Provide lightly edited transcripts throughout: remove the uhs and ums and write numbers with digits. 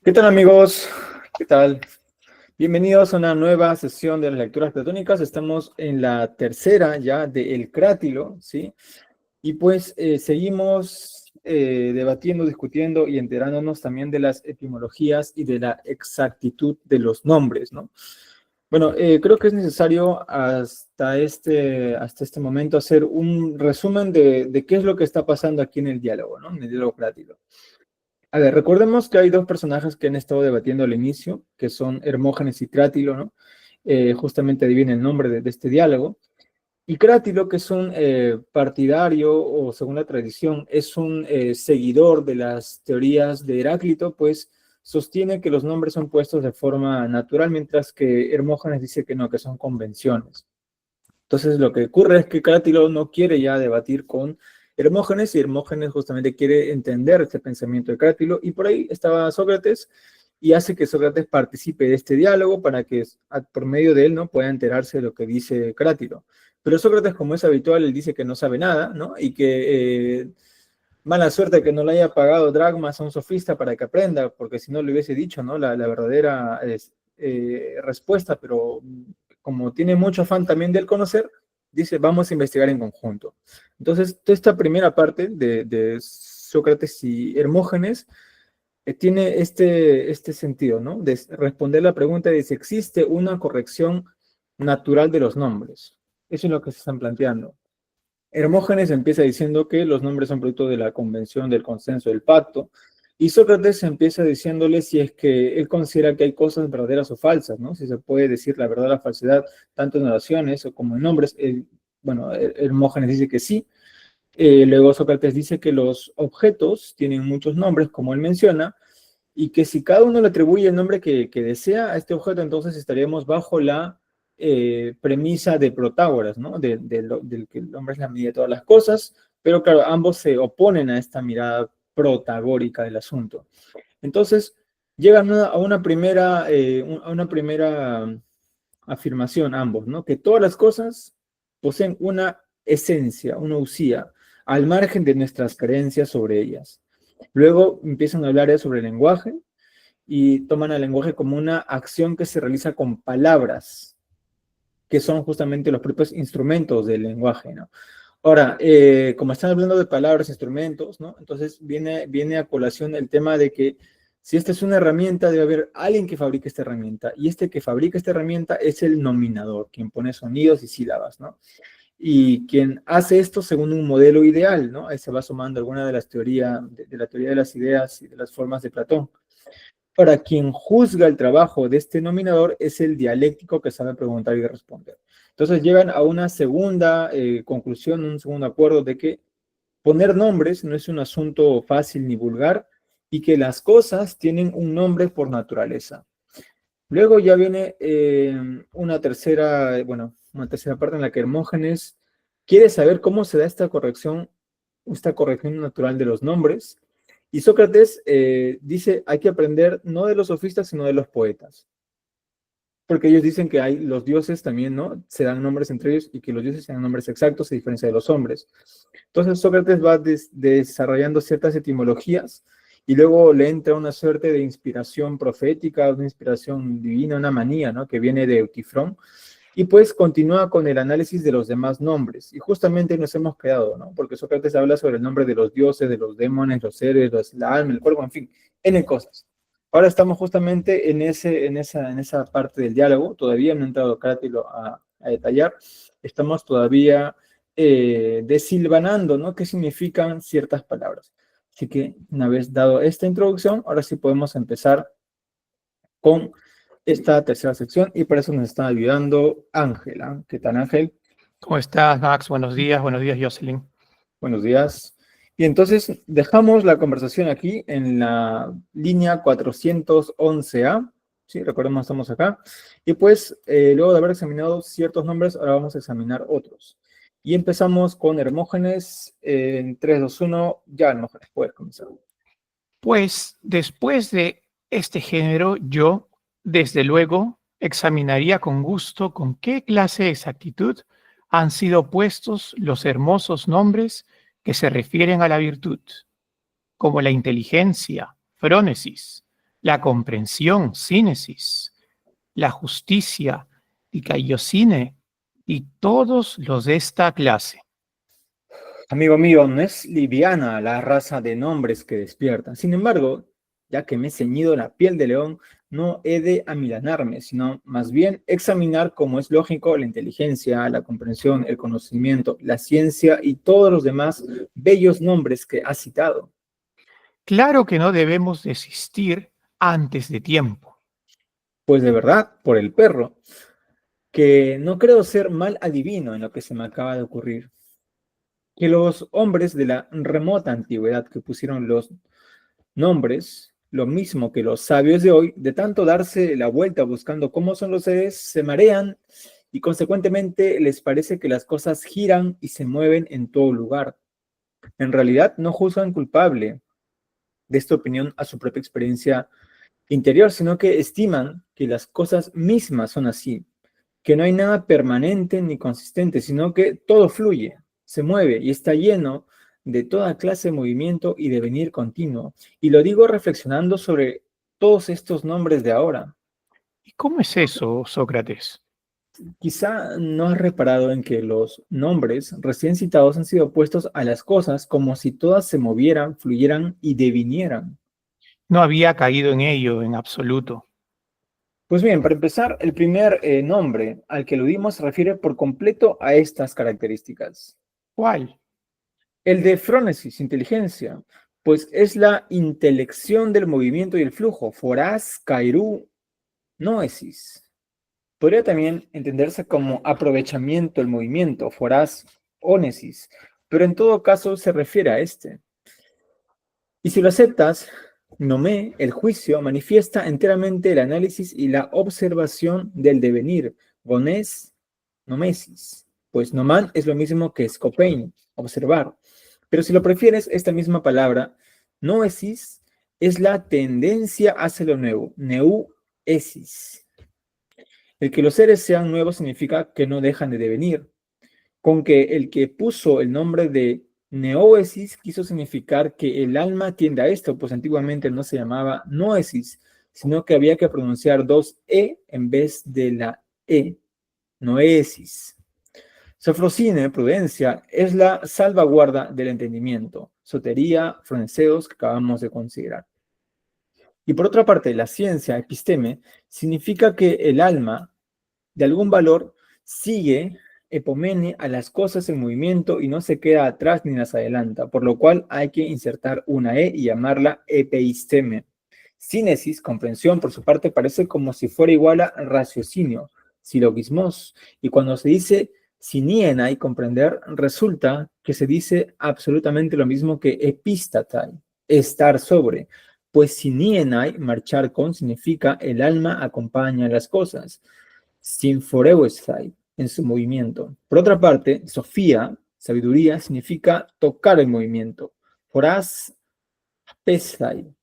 ¿Qué tal, amigos? ¿Qué tal? Bienvenidos a una nueva sesión de las lecturas platónicas. Estamos en la tercera ya de El Crátilo, ¿sí? Y pues seguimos debatiendo, discutiendo y enterándonos también de las etimologías y de la exactitud de los nombres, ¿no? Bueno, creo que es necesario hasta este momento hacer un resumen de qué es lo que está pasando aquí en el diálogo, ¿no? En el diálogo Crátilo. A ver, recordemos que hay dos personajes que han estado debatiendo al inicio, que son Hermógenes y Crátilo, ¿no? Justamente ahí viene el nombre de este diálogo. Y Crátilo, que es un partidario, o según la tradición, es un seguidor de las teorías de Heráclito, pues sostiene que los nombres son puestos de forma natural, mientras que Hermógenes dice que no, que son convenciones. Entonces lo que ocurre es que Crátilo no quiere ya debatir con Hermógenes y Hermógenes justamente quiere entender este pensamiento de Crátilo y por ahí estaba Sócrates y hace que Sócrates participe de este diálogo para que por medio de él no pueda enterarse de lo que dice Crátilo. Pero Sócrates, como es habitual, él dice que no sabe nada, ¿no? Y que mala suerte que no le haya pagado dracmas a un sofista para que aprenda, porque si no le hubiese dicho, ¿no? La verdadera respuesta, pero como tiene mucho afán también del conocer, dice, vamos a investigar en conjunto. Entonces, toda esta primera parte de Sócrates y Hermógenes tiene este sentido, ¿no? De responder la pregunta de si existe una corrección natural de los nombres. Eso es lo que se están planteando. Hermógenes empieza diciendo que los nombres son producto de la convención, del consenso, del pacto, y Sócrates empieza diciéndole si es que él considera que hay cosas verdaderas o falsas, ¿no? Si se puede decir la verdad o la falsedad, tanto en oraciones o como en nombres. Bueno, Hermógenes dice que sí. Luego Sócrates dice que los objetos tienen muchos nombres, como él menciona, y que si cada uno le atribuye el nombre que desea a este objeto, entonces estaríamos bajo la premisa de Protágoras, ¿no? Del que el hombre es la medida de todas las cosas, pero claro, ambos se oponen a esta mirada protagórica del asunto. Entonces, llegan a una primera afirmación ambos, ¿no? Que todas las cosas poseen una esencia, una usía, al margen de nuestras creencias sobre ellas. Luego empiezan a hablar sobre el lenguaje y toman el lenguaje como una acción que se realiza con palabras, que son justamente los propios instrumentos del lenguaje, ¿no? Ahora, como están hablando de palabras, instrumentos, ¿no? Entonces viene a colación el tema de que si esta es una herramienta, debe haber alguien que fabrique esta herramienta, y este que fabrica esta herramienta es el nominador, quien pone sonidos y sílabas, ¿no? Y quien hace esto según un modelo ideal, ¿no? Ahí se va sumando alguna de las teorías, de la teoría de las ideas y de las formas de Platón. Ahora, quien juzga el trabajo de este nominador es el dialéctico que sabe preguntar y responder. Entonces llegan a una segunda conclusión, un segundo acuerdo de que poner nombres no es un asunto fácil ni vulgar y que las cosas tienen un nombre por naturaleza. Luego ya viene una tercera parte en la que Hermógenes quiere saber cómo se da esta corrección natural de los nombres. Y Sócrates dice, hay que aprender no de los sofistas, sino de los poetas. Porque ellos dicen que los dioses también, ¿no? Se dan nombres entre ellos y que los dioses se dan nombres exactos a diferencia de los hombres. Entonces Sócrates va desarrollando ciertas etimologías y luego le entra una suerte de inspiración profética, una inspiración divina, una manía, ¿no? Que viene de Eutifrón. Y pues continúa con el análisis de los demás nombres. Y justamente nos hemos quedado, ¿no? Porque Sócrates habla sobre el nombre de los dioses, de los demonios, los seres, la alma, el cuerpo, en fin, N cosas. Ahora estamos justamente en esa parte del diálogo. Todavía no ha entrado Crátilo a detallar. Estamos todavía desilvanando, ¿no? ¿Qué significan ciertas palabras? Así que una vez dado esta introducción, ahora sí podemos empezar con esta tercera sección y para eso nos está ayudando Ángela. ¿Qué tal, Ángel? ¿Cómo estás, Max? Buenos días, Jocelyn. Buenos días. Y entonces dejamos la conversación aquí en la línea 411A. Sí, recordemos, estamos acá. Y pues, luego de haber examinado ciertos nombres, ahora vamos a examinar otros. Y empezamos con Hermógenes en 3, 2, 1. Ya, Hermógenes, puedes comenzar. Pues después de este género, yo, desde luego, examinaría con gusto con qué clase de exactitud han sido puestos los hermosos nombres que se refieren a la virtud, como la inteligencia, frónesis, la comprensión, sínesis, la justicia, dikaiosine, y todos los de esta clase. Amigo mío, no es liviana la raza de nombres que despiertan. Sin embargo, ya que me he ceñido la piel de león, no he de amilanarme, sino más bien examinar como es lógico la inteligencia, la comprensión, el conocimiento, la ciencia y todos los demás bellos nombres que has citado. Claro que no debemos desistir antes de tiempo. Pues de verdad, por el perro, que no creo ser mal adivino en lo que se me acaba de ocurrir. Que los hombres de la remota antigüedad que pusieron los nombres, lo mismo que los sabios de hoy, de tanto darse la vuelta buscando cómo son los seres, se marean y consecuentemente les parece que las cosas giran y se mueven en todo lugar. En realidad no juzgan culpable de esta opinión a su propia experiencia interior, sino que estiman que las cosas mismas son así, que no hay nada permanente ni consistente, sino que todo fluye, se mueve y está lleno de toda clase de movimiento y devenir continuo. Y lo digo reflexionando sobre todos estos nombres de ahora. ¿Y cómo es eso, Sócrates? Quizá no has reparado en que los nombres recién citados han sido puestos a las cosas como si todas se movieran, fluyeran y devinieran. No había caído en ello en absoluto. Pues bien, para empezar, el primer nombre al que aludimos se refiere por completo a estas características. ¿Cuál? El de frónesis, inteligencia, pues es la intelección del movimiento y el flujo, foraz, kairú, noesis. Podría también entenderse como aprovechamiento del movimiento, foraz, ónesis, pero en todo caso se refiere a este. Y si lo aceptas, nomé, el juicio, manifiesta enteramente el análisis y la observación del devenir, gonés, nomesis, pues nomán es lo mismo que scopein, observar. Pero si lo prefieres, esta misma palabra, noesis, es la tendencia hacia lo nuevo, neuesis. El que los seres sean nuevos significa que no dejan de devenir, con que el que puso el nombre de neoesis quiso significar que el alma tiende a esto, pues antiguamente no se llamaba noesis, sino que había que pronunciar dos E en vez de la E, noesis. Sofrosine, prudencia, es la salvaguarda del entendimiento, sotería, fronceos, que acabamos de considerar. Y por otra parte, la ciencia, episteme, significa que el alma, de algún valor, sigue epomene a las cosas en movimiento y no se queda atrás ni las adelanta, por lo cual hay que insertar una E y llamarla epeisteme. Sínesis, comprensión, por su parte, parece como si fuera igual a raciocinio, silogismos, y cuando se dice siniena y comprender, resulta que se dice absolutamente lo mismo que epistatai, estar sobre, pues sinienai, marchar con, significa el alma acompaña las cosas, sinforeuestai, en su movimiento. Por otra parte, Sofía, sabiduría, significa tocar el movimiento. Foraz pestai,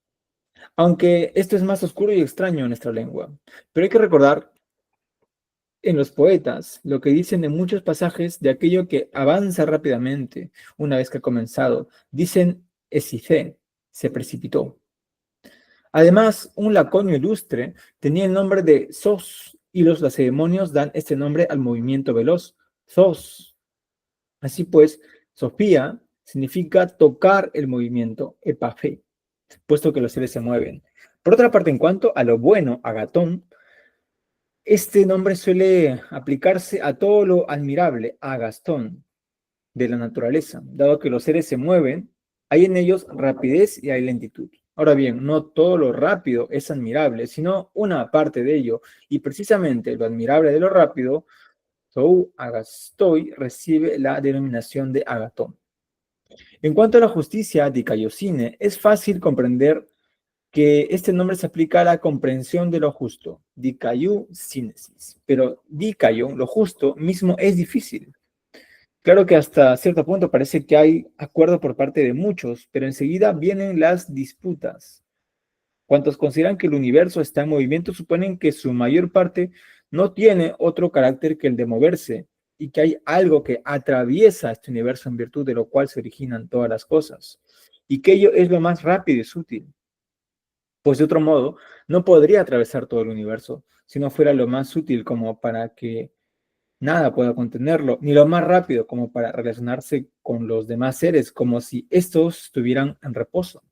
aunque esto es más oscuro y extraño en nuestra lengua. Pero hay que recordar en los poetas lo que dicen en muchos pasajes de aquello que avanza rápidamente una vez que ha comenzado. Dicen esicé, se precipitó. Además, un laconio ilustre tenía el nombre de Sos, y los lacedemonios dan este nombre al movimiento veloz, Zos. Así pues, Sofía significa tocar el movimiento, epafé, puesto que los seres se mueven. Por otra parte, en cuanto a lo bueno, Agatón, este nombre suele aplicarse a todo lo admirable, Agastón, de la naturaleza. Dado que los seres se mueven, hay en ellos rapidez y hay lentitud. Ahora bien, no todo lo rápido es admirable, sino una parte de ello. Y precisamente lo admirable de lo rápido, Zou Agastoi, recibe la denominación de Agatón. En cuanto a la justicia dikaiosine, es fácil comprender que este nombre se aplica a la comprensión de lo justo, dikaiou sínesis, pero dikaio, lo justo, mismo es difícil. Claro que hasta cierto punto parece que hay acuerdo por parte de muchos, pero enseguida vienen las disputas. Cuantos consideran que el universo está en movimiento suponen que su mayor parte no tiene otro carácter que el de moverse y que hay algo que atraviesa este universo en virtud de lo cual se originan todas las cosas y que ello es lo más rápido y sutil. Pues de otro modo, no podría atravesar todo el universo si no fuera lo más útil como para que nada pueda contenerlo, ni lo más rápido como para relacionarse con los demás seres, como si estos estuvieran en reposo.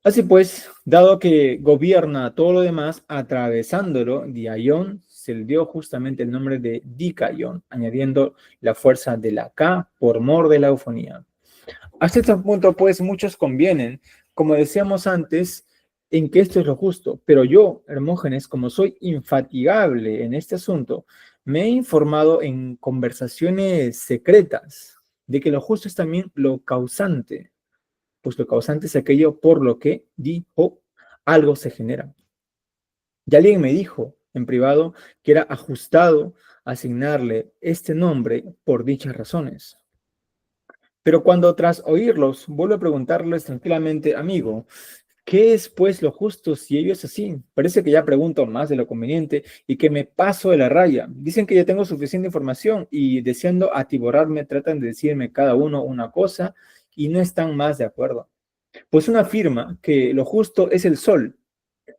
Así pues, dado que gobierna todo lo demás, atravesándolo, Diaion se le dio justamente el nombre de Dikaion, añadiendo la fuerza de la K por mor de la eufonía. Hasta este punto, pues, muchos convienen, como decíamos antes, en que esto es lo justo, pero yo, Hermógenes, como soy infatigable en este asunto, me he informado en conversaciones secretas de que lo justo es también lo causante, pues lo causante es aquello por lo que, dijo, algo se genera. Y alguien me dijo en privado que era ajustado asignarle este nombre por dichas razones. Pero cuando tras oírlos vuelvo a preguntarles tranquilamente, amigo, ¿qué es pues lo justo si ello es así? Parece que ya pregunto más de lo conveniente y que me paso de la raya. Dicen que ya tengo suficiente información y deseando atiborrarme tratan de decirme cada uno una cosa y no están más de acuerdo. Pues uno afirma que lo justo es el sol,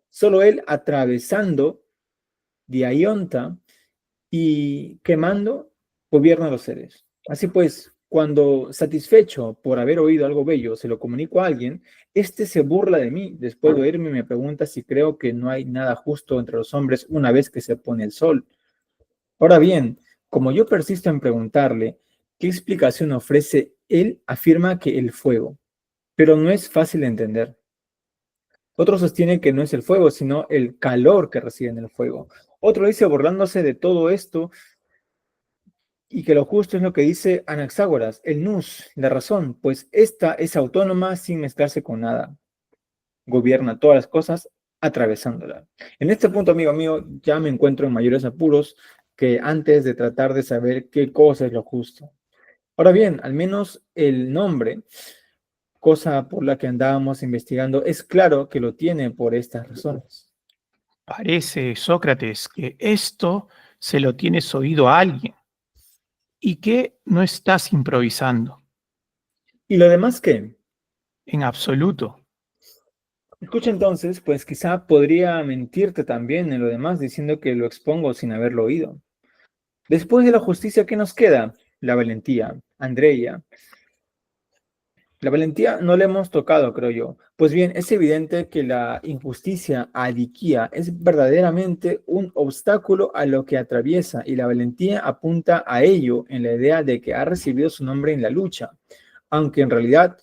solo él atravesando Diaionta y quemando gobierna a los seres. Así pues, cuando satisfecho por haber oído algo bello, se lo comunico a alguien, este se burla de mí. Después de oírme me pregunta si creo que no hay nada justo entre los hombres una vez que se pone el sol. Ahora bien, como yo persisto en preguntarle qué explicación ofrece, él afirma que el fuego, pero no es fácil de entender. Otro sostiene que no es el fuego, sino el calor que reside en el fuego. Otro dice, burlándose de todo esto, y que lo justo es lo que dice Anaxágoras, el nous, la razón, pues esta es autónoma sin mezclarse con nada. Gobierna todas las cosas atravesándola. En este punto, amigo mío, ya me encuentro en mayores apuros que antes de tratar de saber qué cosa es lo justo. Ahora bien, al menos el nombre, cosa por la que andábamos investigando, es claro que lo tiene por estas razones. Parece, Sócrates, que esto se lo tienes oído a alguien y que no estás improvisando, ¿Y lo demás qué? en absoluto. Escucha entonces, pues quizá podría mentirte también en lo demás diciendo que lo expongo sin haberlo oído. Después de la justicia, ¿qué nos queda? La valentía. Andrea, la valentía no la hemos tocado, creo yo. Pues bien, es evidente que la injusticia adiquía es verdaderamente un obstáculo a lo que atraviesa y la valentía apunta a ello en la idea de que ha recibido su nombre en la lucha, aunque en realidad,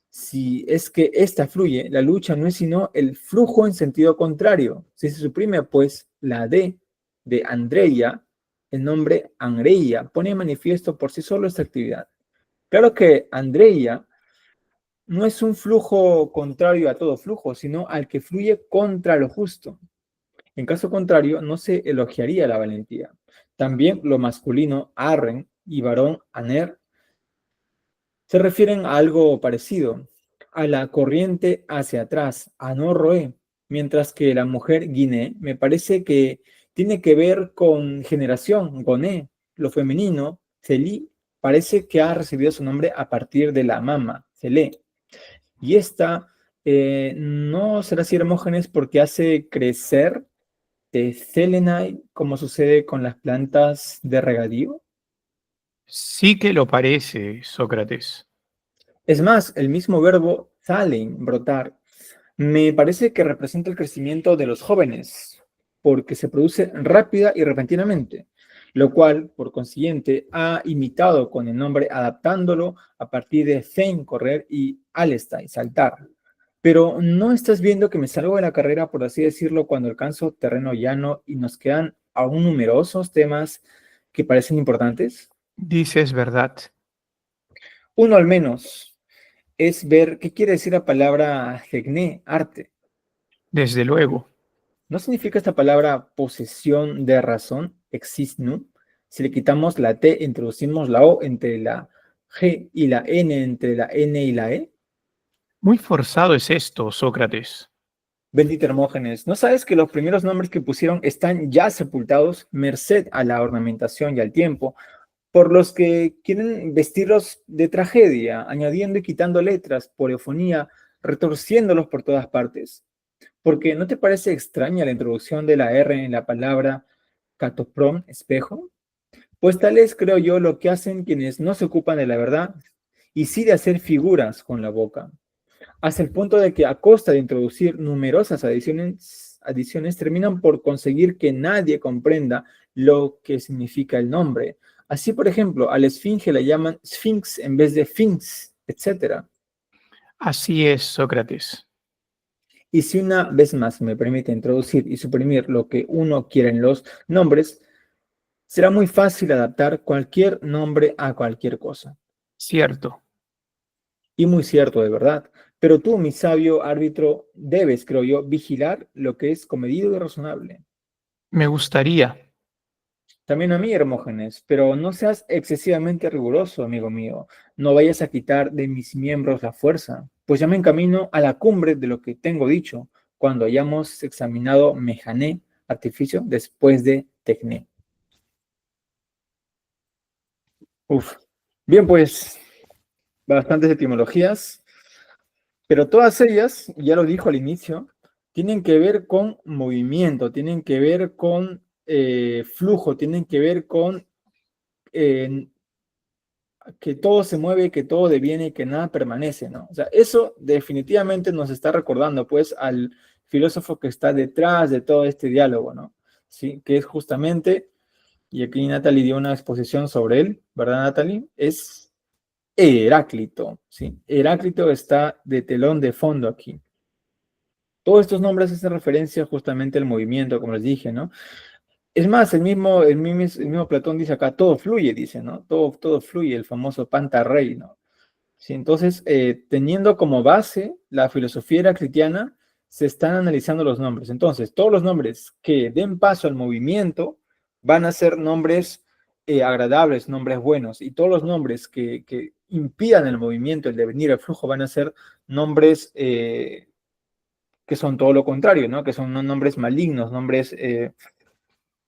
si es que ésta fluye, la lucha no es sino el flujo en sentido contrario. Si se suprime, pues, la D de Andrea, el nombre Angreia pone en manifiesto por sí solo esta actividad. Claro que Andrea no es un flujo contrario a todo flujo, sino al que fluye contra lo justo. En caso contrario, no se elogiaría la valentía. También lo masculino, arren, y varón, aner, se refieren a algo parecido, a la corriente hacia atrás, anorroe, mientras que la mujer guiné me parece que tiene que ver con generación, goné, lo femenino, celí, parece que ha recibido su nombre a partir de la mama, celé. Y esta no será así Hermógenes porque hace crecer de Selenite, como sucede con las plantas de regadío. Sí que lo parece, Sócrates. Es más, el mismo verbo salen, brotar, me parece que representa el crecimiento de los jóvenes, porque se produce rápida y repentinamente, lo cual, por consiguiente, ha imitado con el nombre adaptándolo a partir de Fein, correr, y Alestai, saltar. Pero ¿no estás viendo que me salgo de la carrera, por así decirlo, cuando alcanzo terreno llano y nos quedan aún numerosos temas que parecen importantes? Dices verdad. Uno al menos es ver qué quiere decir la palabra gegné, arte. Desde luego. ¿No significa esta palabra posesión de razón, existnu? Si le quitamos la T, introducimos la O entre la G y la N entre la N y la E. Muy forzado es esto, Sócrates. Bendito Hermógenes, ¿no sabes que los primeros nombres que pusieron están ya sepultados, merced a la ornamentación y al tiempo, por los que quieren vestirlos de tragedia, añadiendo y quitando letras por eufonía, retorciéndolos por todas partes? Porque ¿no te parece extraña la introducción de la R en la palabra catoprom, espejo? Pues tal es, creo yo, lo que hacen quienes no se ocupan de la verdad y sí de hacer figuras con la boca, hasta el punto de que a costa de introducir numerosas adiciones terminan por conseguir que nadie comprenda lo que significa el nombre. Así, por ejemplo, a la esfinge la llaman sphinx en vez de sphinx, etc. Así es, Sócrates. Y si una vez más me permite introducir y suprimir lo que uno quiera en los nombres, será muy fácil adaptar cualquier nombre a cualquier cosa. Cierto. Y muy cierto, de verdad. Pero tú, mi sabio árbitro, debes, creo yo, vigilar lo que es comedido y razonable. Me gustaría. También a mí, Hermógenes, pero no seas excesivamente riguroso, amigo mío. No vayas a quitar de mis miembros la fuerza, pues ya me encamino a la cumbre de lo que tengo dicho, cuando hayamos examinado Mejané, artificio, después de Tecné. Uf. Bien, pues, bastantes etimologías. Pero todas ellas, ya lo dijo al inicio, tienen que ver con movimiento, tienen que ver con flujo, tienen que ver con eh, que todo se mueve, que todo deviene, que nada permanece, ¿no? O sea, eso definitivamente nos está recordando, pues, al filósofo que está detrás de todo este diálogo, ¿no? Sí, que es justamente, y aquí Natalie dio una exposición sobre él, ¿verdad, Natalie? Es Heráclito, ¿sí? Heráclito está de telón de fondo aquí. Todos estos nombres hacen referencia justamente al movimiento, como les dije, ¿no? Es más, el mismo Platón dice acá, todo fluye, dice, ¿no? Todo fluye, el famoso Pantarrey, ¿no? Sí, entonces, teniendo como base la filosofía heraclitiana, se están analizando los nombres. Entonces, todos los nombres que den paso al movimiento van a ser nombres agradables, nombres buenos, y todos los nombres que impidan el movimiento, el devenir, el flujo, van a ser nombres que son todo lo contrario, ¿no? Que son nombres malignos, nombres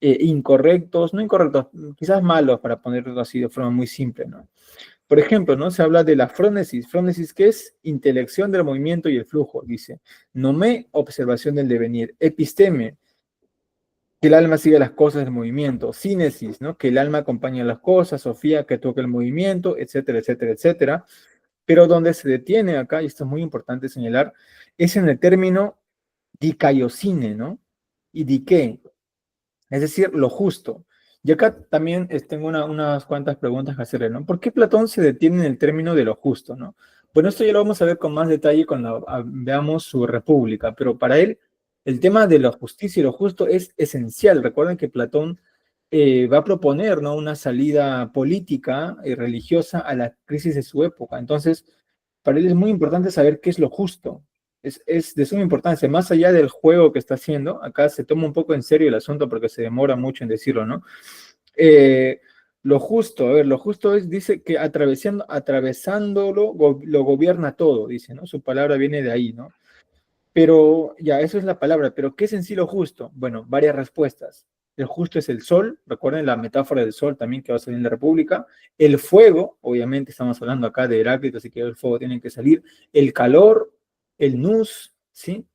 incorrectos, no incorrectos, quizás malos, para ponerlo así de forma muy simple, ¿no? Por ejemplo, ¿no? Se habla de la frónesis. Frónesis, ¿qué es? Intelección del movimiento y el flujo, dice. Nomé, observación del devenir. Episteme, que el alma sigue las cosas del movimiento. Sínesis, ¿no? Que el alma acompaña las cosas. Sofía, que toca el movimiento, etcétera, etcétera, etcétera. Pero donde se detiene acá, y esto es muy importante señalar, es en el término dikaiosine, ¿no? Y diké, es decir, lo justo. Y acá también tengo unas cuantas preguntas que hacerle, ¿no? ¿Por qué Platón se detiene en el término de lo justo, ¿no? Bueno, esto ya lo vamos a ver con más detalle cuando veamos su República, pero para él el tema de la justicia y lo justo es esencial. Recuerden que Platón va a proponer, ¿no? Una salida política y religiosa a la crisis de su época. Entonces, para él es muy importante saber qué es lo justo. Es de suma importancia, más allá del juego que está haciendo, acá se toma un poco en serio el asunto porque se demora mucho en decirlo, ¿no? Eh, lo justo, a ver, lo justo es, dice que atravesándolo lo gobierna todo, dice, ¿no? Su palabra viene de ahí, ¿no? Pero ya, eso es la palabra, pero ¿qué es en sí lo justo? Bueno, varias respuestas. El justo es el sol, recuerden la metáfora del sol también que va a salir en la República. El fuego, obviamente estamos hablando acá de Heráclito, así que el fuego tiene que salir. El calor, el nous, ¿sí?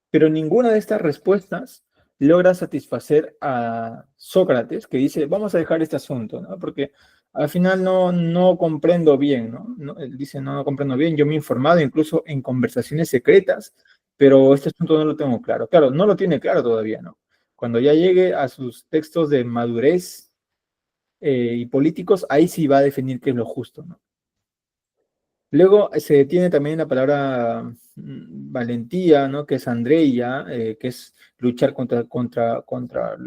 Pero ninguna de estas respuestas logra satisfacer a Sócrates, que dice, vamos a dejar este asunto, ¿no? Porque al final no comprendo bien, ¿no? Él dice, no comprendo bien, yo me he informado incluso en conversaciones secretas, pero este asunto no lo tengo claro. Claro, no lo tiene claro todavía, ¿no? Cuando ya llegue a sus textos de madurez y políticos, ahí sí va a definir qué es lo justo, ¿no? Luego se detiene también la palabra valentía, ¿no? Que es Andreia, que es luchar contra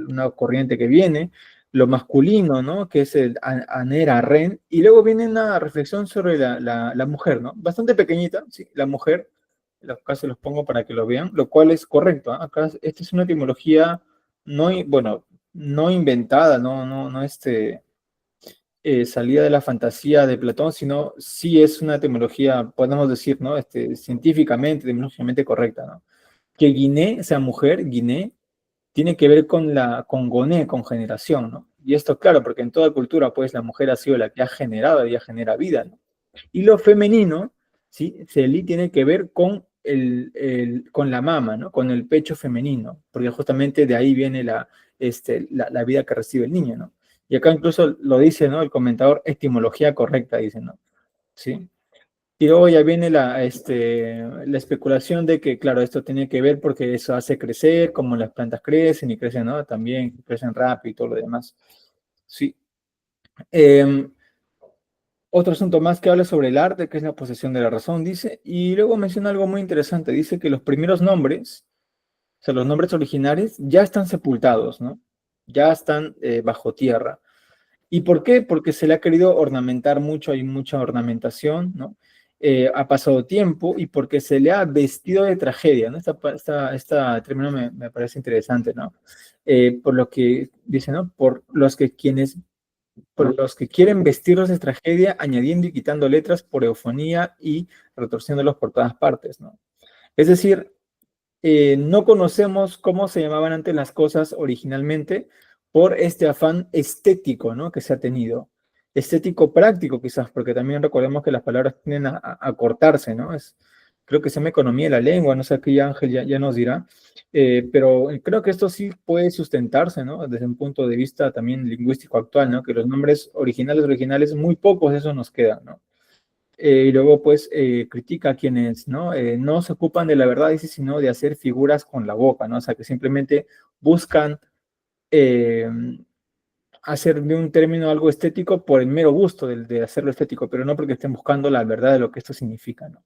una corriente que viene. Lo masculino, ¿no? Que es el anera ren. Y luego viene una reflexión sobre la mujer, ¿no? Bastante pequeñita, sí, la mujer. Acá se los pongo para que lo vean, lo cual es correcto, ¿ah? Acá esta es una etimología bueno, no inventada, no salida de la fantasía de Platón, sino sí es una etimología, podemos decir, ¿no? Científicamente, etimológicamente correcta, ¿no? Que Guiné, sea mujer, Guiné, tiene que ver con Goné, con generación, ¿no? Y esto, claro, porque en toda cultura, pues, la mujer ha sido la que ha generado, ella genera vida, ¿no? Y lo femenino, ¿sí? Celi tiene que ver con con la mama, ¿no? Con el pecho femenino, porque justamente de ahí viene la vida que recibe el niño, ¿no? Y acá incluso lo dice, ¿no? El comentador, etimología correcta, dice, ¿no? ¿Sí? Y luego ya viene la especulación de que, claro, esto tiene que ver porque eso hace crecer, como las plantas crecen y crecen, ¿no? También crecen rápido y todo lo demás. Sí. Otro asunto más que habla sobre el arte, que es la posesión de la razón, dice, y luego menciona algo muy interesante, dice que los primeros nombres, o sea, los nombres originales, ya están sepultados, ¿no? Ya están bajo tierra. ¿Y por qué? Porque se le ha querido ornamentar mucho, hay mucha ornamentación, ¿no? Ha pasado tiempo y porque se le ha vestido de tragedia, ¿no? Esta término me parece interesante, ¿no? Por lo que dice, ¿no? Por los que quieren vestirlos de tragedia, añadiendo y quitando letras por eufonía y retorciéndolos por todas partes, ¿no? Es decir, no conocemos cómo se llamaban antes las cosas originalmente por este afán estético, ¿no? Que se ha tenido. Estético práctico quizás, porque también recordemos que las palabras tienden a cortarse, ¿no? Creo que se llama economía de la lengua, no sé, aquí Ángel ya nos dirá, pero creo que esto sí puede sustentarse, ¿no? Desde un punto de vista también lingüístico actual, ¿no? Que los nombres originales, muy pocos de esos nos quedan, ¿no? Y luego pues critica a quienes no se ocupan de la verdad, dice, sino de hacer figuras con la boca, ¿no? O sea, que simplemente buscan eh, hacer de un término algo estético por el mero gusto de hacerlo estético, pero no porque estén buscando la verdad de lo que esto significa, ¿no?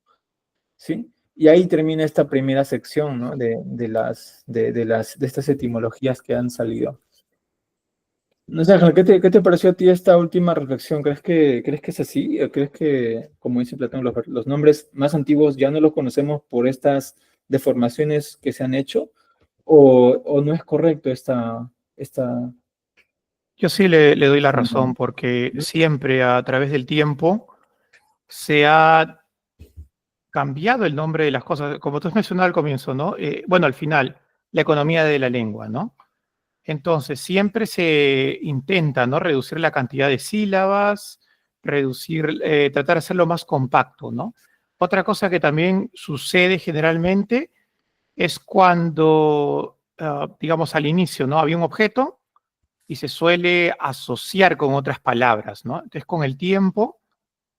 ¿Sí? Y ahí termina esta primera sección, ¿no? De estas etimologías que han salido. No sé, Ángel, ¿qué te pareció a ti esta última reflexión? ¿Crees que es así? ¿O crees que, como dice Platón, los nombres más antiguos ya no los conocemos por estas deformaciones que se han hecho? ¿O no es correcto esta... Yo sí le doy la razón, porque siempre a través del tiempo se ha cambiado el nombre de las cosas, como tú has mencionado al comienzo, ¿no? Bueno, al final, la economía de la lengua, ¿no? Entonces, siempre se intenta, ¿no? Reducir la cantidad de sílabas, tratar de hacerlo más compacto, ¿no? Otra cosa que también sucede generalmente es cuando, digamos, al inicio, ¿no? Había un objeto y se suele asociar con otras palabras, ¿no? Entonces, con el tiempo,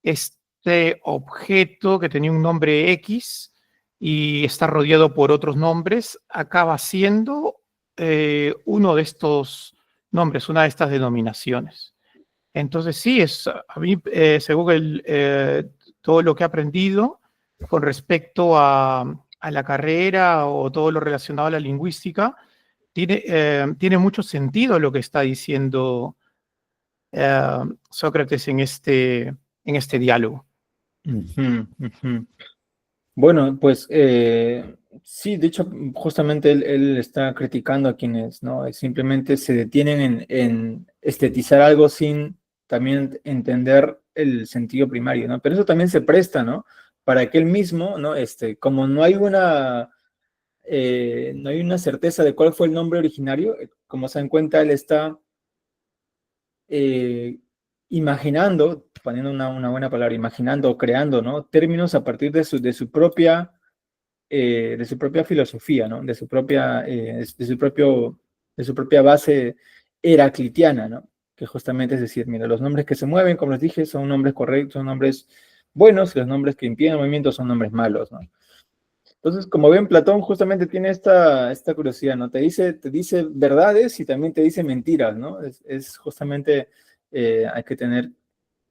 este objeto que tenía un nombre X y está rodeado por otros nombres, acaba siendo uno de estos nombres, una de estas denominaciones. Entonces, sí, a mí, según todo lo que he aprendido con respecto a la carrera o todo lo relacionado a la lingüística, tiene mucho sentido lo que está diciendo Sócrates en este diálogo. Ujú, ujú. Bueno, pues sí, de hecho, justamente él está criticando a quienes, ¿no? Simplemente se detienen en estetizar algo sin también entender el sentido primario, ¿no? Pero eso también se presta, ¿no? Para que él mismo, ¿no? Como no hay una certeza de cuál fue el nombre originario, como se dan cuenta, él está eh, imaginando, poniendo una buena palabra, imaginando, creando, ¿no? Términos a partir de su propia filosofía, ¿no? De su propia base heraclitiana, ¿no? Que justamente es decir, mira, los nombres que se mueven, como les dije, son nombres correctos, son nombres buenos, y los nombres que impiden el movimiento son nombres malos, ¿no? Entonces, como ven, Platón justamente tiene esta curiosidad, ¿no? Te dice verdades y también te dice mentiras, ¿no? Es justamente, hay que tener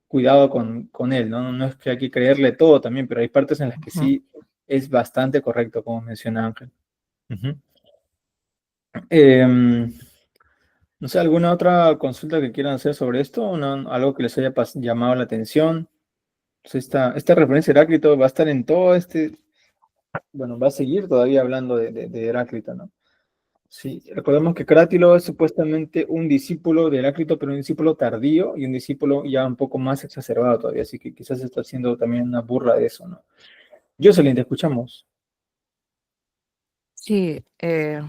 cuidado con él, ¿no? No es que hay que creerle todo también, pero hay partes en las que sí es bastante correcto, como menciona Ángel. Ujú. Em, no sé, ¿alguna otra consulta que quieran hacer sobre esto? ¿Algo que les haya llamado la atención? Pues esta referencia a Heráclito va a estar en todo bueno, va a seguir todavía hablando de Heráclito, ¿no? Sí, recordemos que Crátilo es supuestamente un discípulo de Heráclito, pero un discípulo tardío y un discípulo ya un poco más exacerbado todavía, así que quizás está haciendo también una burla de eso, ¿no? Jocelyn, te escuchamos. Sí,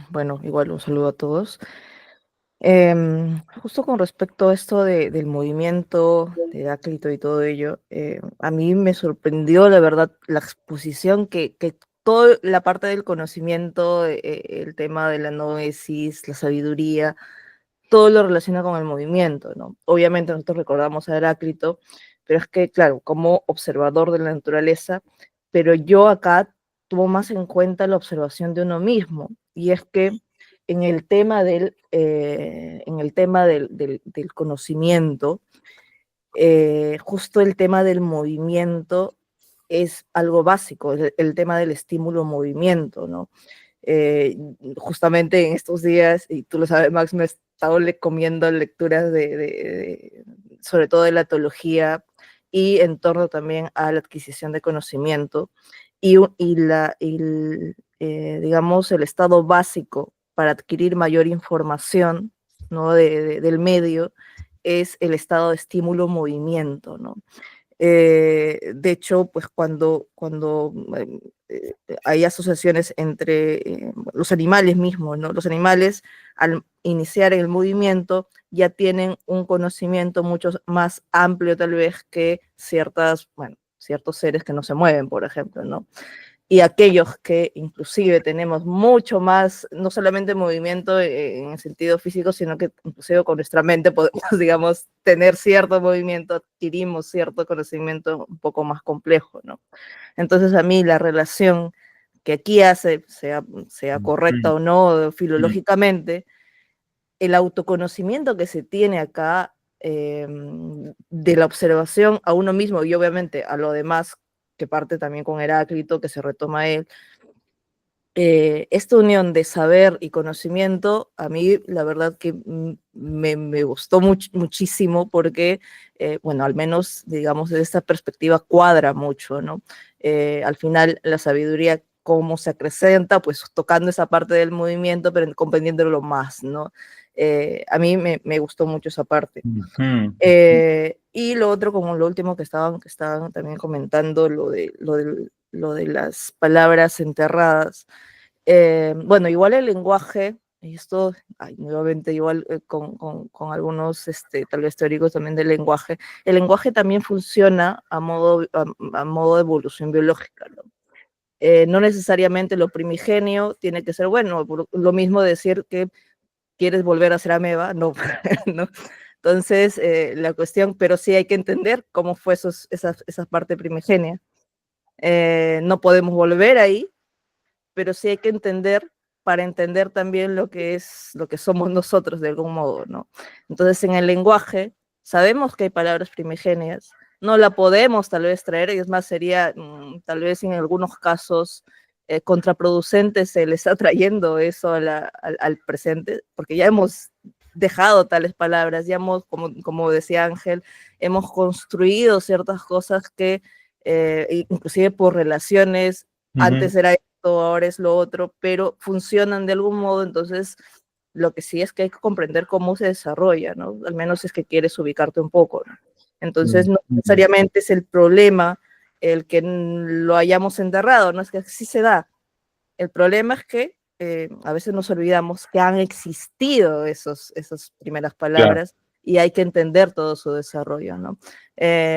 bueno, igual un saludo a todos. Justo con respecto a esto del movimiento de Heráclito y todo ello, a mí me sorprendió, la verdad, la exposición que toda la parte del conocimiento, el tema de la noesis, la sabiduría, todo lo relaciona con el movimiento, ¿no? Obviamente nosotros recordamos a Heráclito, pero es que, claro, como observador de la naturaleza, pero yo acá tomo más en cuenta la observación de uno mismo, y es que en el tema del conocimiento, justo el tema del movimiento es algo básico, el tema del estímulo-movimiento, ¿no? Eh, Justamente en estos días, y tú lo sabes, Max, me he estado comiendo lecturas sobre todo de la teología y en torno también a la adquisición de conocimiento digamos, el estado básico para adquirir mayor información, ¿no? Del medio es el estado de estímulo-movimiento, ¿no? De hecho, pues cuando hay asociaciones entre los animales mismos, ¿no? Los animales, al iniciar el movimiento, ya tienen un conocimiento mucho más amplio tal vez que ciertos seres que no se mueven, por ejemplo, ¿no? Y aquellos que inclusive tenemos mucho más, no solamente movimiento en el sentido físico, sino que inclusive con nuestra mente podemos, digamos, tener cierto movimiento, adquirimos cierto conocimiento un poco más complejo, ¿no? Entonces a mí la relación que aquí hace, sea correcta o no filológicamente, el autoconocimiento que se tiene acá de la observación a uno mismo y obviamente a lo demás, que parte también con Heráclito, que se retoma él, esta unión de saber y conocimiento, a mí la verdad que me gustó muchísimo porque, bueno, al menos, digamos, desde esta perspectiva cuadra mucho, ¿no? Al final, la sabiduría, cómo se acrecenta, pues tocando esa parte del movimiento, pero comprendiéndolo más, ¿no? A mí me gustó mucho esa parte. Ujú. Y lo otro, como lo último que estaban también comentando, lo de las palabras enterradas. Bueno, igual el lenguaje, y esto, nuevamente, igual con algunos, tal vez teóricos también del lenguaje, el lenguaje también funciona a modo de evolución biológica, ¿no? No necesariamente lo primigenio tiene que ser bueno, lo mismo decir que quieres volver a ser ameba, no, ¿no? Entonces, la cuestión, pero sí hay que entender cómo fue esa parte primigenia. No podemos volver ahí, pero sí hay que entender para entender también lo que somos nosotros de algún modo, ¿no? Entonces, en el lenguaje, sabemos que hay palabras primigenias, no la podemos tal vez traer, y es más, sería tal vez en algunos casos contraproducente se le está trayendo eso al presente, porque ya hemos dejado tales palabras, ya hemos, como decía Ángel, hemos construido ciertas cosas que, inclusive por relaciones, antes Ujú. era esto, ahora es lo otro, pero funcionan de algún modo, entonces lo que sí es que hay que comprender cómo se desarrolla, ¿no? Al menos es que quieres ubicarte un poco, ¿no? Entonces no Ujú. necesariamente es el problema el que lo hayamos enterrado, ¿no? Es que sí se da. El problema es que a veces nos olvidamos que han existido esas primeras Claro. palabras y hay que entender todo su desarrollo, ¿no?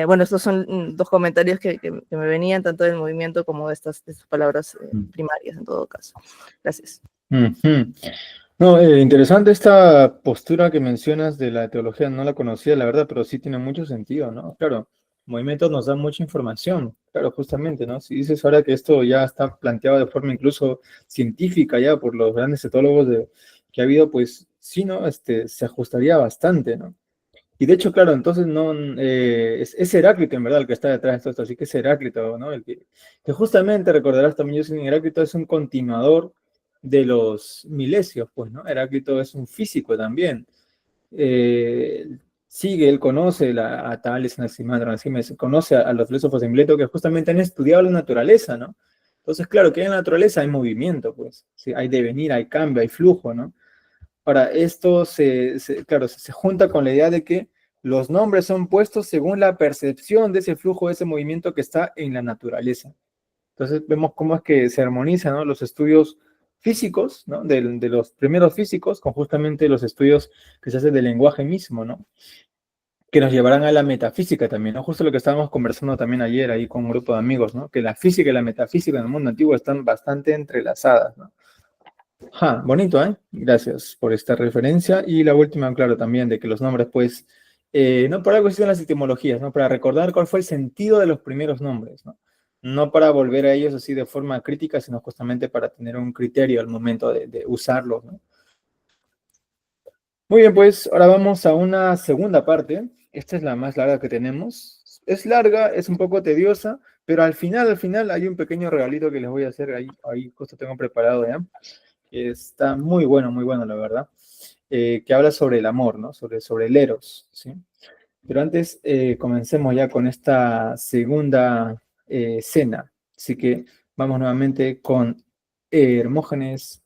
Bueno, estos son dos comentarios que me venían tanto del movimiento como de estas palabras primarias en todo caso. Gracias. Ujú. No, interesante esta postura que mencionas de la teología, no la conocía, la verdad, pero sí tiene mucho sentido, ¿no? Claro, movimientos nos dan mucha información, claro, justamente, ¿no? Si dices ahora que esto ya está planteado de forma incluso científica ya por los grandes etólogos que ha habido, pues sí, ¿no? Se ajustaría bastante, ¿no? Y de hecho, claro, entonces no, es Heráclito en verdad el que está detrás de todo esto, así que es Heráclito, ¿no? Que justamente recordarás también, Heráclito es un continuador de los milesios, pues, ¿no? Heráclito es un físico también. Eh, él conoce a Tales, Anaximandro, conoce a los filósofos de Mileto que justamente han estudiado la naturaleza, ¿no? Entonces, claro, que en la naturaleza hay movimiento, pues, ¿sí? Hay devenir, hay cambio, hay flujo, ¿no? Ahora, esto claro, se junta con la idea de que los nombres son puestos según la percepción de ese flujo, de ese movimiento que está en la naturaleza. Entonces vemos cómo es que se armonizan, ¿no? Los estudios físicos, ¿no? De los primeros físicos con justamente los estudios que se hacen del lenguaje mismo, ¿no? que nos llevarán a la metafísica también, ¿no? Justo lo que estábamos conversando también ayer ahí con un grupo de amigos, ¿no? Que la física y la metafísica en el mundo antiguo están bastante entrelazadas, ¿no? Bonito, ¿eh? Gracias por esta referencia. Y la última, claro, también de que los nombres, pues, no por algo existen las etimologías, ¿no? Para recordar cuál fue el sentido de los primeros nombres, ¿no? No para volver a ellos así de forma crítica, sino justamente para tener un criterio al momento de usarlos, ¿no? Muy bien, pues ahora vamos a una segunda parte. Esta es la más larga que tenemos. Es larga, es un poco tediosa, pero al final hay un pequeño regalito que les voy a hacer. Ahí justo tengo preparado ya. Que está muy bueno, la verdad. Que habla sobre el amor, ¿no? Sobre el eros, ¿sí? Pero antes, comencemos ya con esta segunda escena. Así que vamos nuevamente con Hermógenes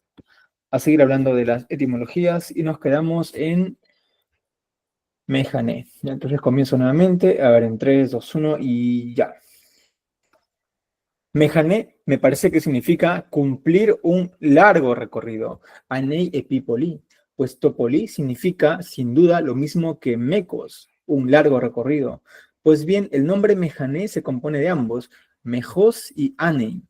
a seguir hablando de las etimologías y nos quedamos en Mejané. Ya, entonces comienzo nuevamente, a ver, en 3, 2, 1 y ya. Mejané me parece que significa cumplir un largo recorrido. Anei epipoli, pues topoli significa sin duda lo mismo que mecos, un largo recorrido. Pues bien, el nombre Mejané se compone de ambos, mejos y anei.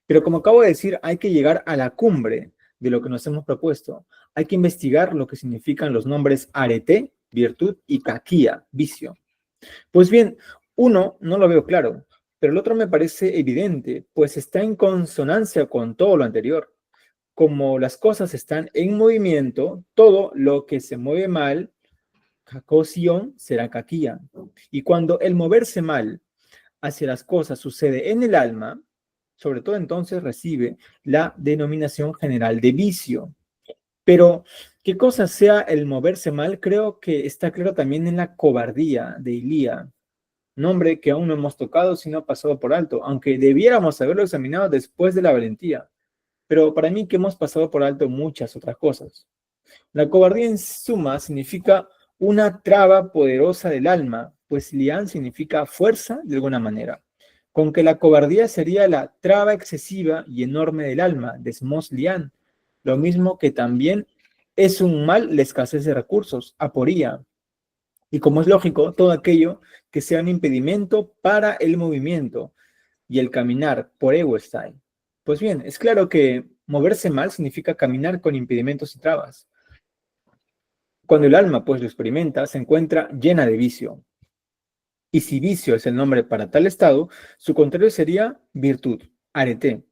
Pero como acabo de decir, hay que llegar a la cumbre de lo que nos hemos propuesto. Hay que investigar lo que significan los nombres arete, virtud, y caquía, vicio. Pues bien, uno no lo veo claro, pero el otro me parece evidente, pues está en consonancia con todo lo anterior. Como las cosas están en movimiento, todo lo que se mueve mal, cacoción, será caquía. Y cuando el moverse mal hacia las cosas sucede en el alma, sobre todo entonces recibe la denominación general de vicio. Pero qué cosa sea el moverse mal, creo que está claro también en la cobardía de Ilía, nombre que aún no hemos tocado sino ha pasado por alto, aunque debiéramos haberlo examinado después de la valentía. Pero para mí que hemos pasado por alto muchas otras cosas. La cobardía en suma significa una traba poderosa del alma, pues lián significa fuerza de alguna manera. Con que la cobardía sería la traba excesiva y enorme del alma, desmos lián. Lo mismo que también es un mal la escasez de recursos, aporía. Y como es lógico, todo aquello que sea un impedimento para el movimiento y el caminar por ego style. Pues bien, es claro que moverse mal significa caminar con impedimentos y trabas. Cuando el alma pues lo experimenta, se encuentra llena de vicio. Y si vicio es el nombre para tal estado, su contrario sería virtud, arete.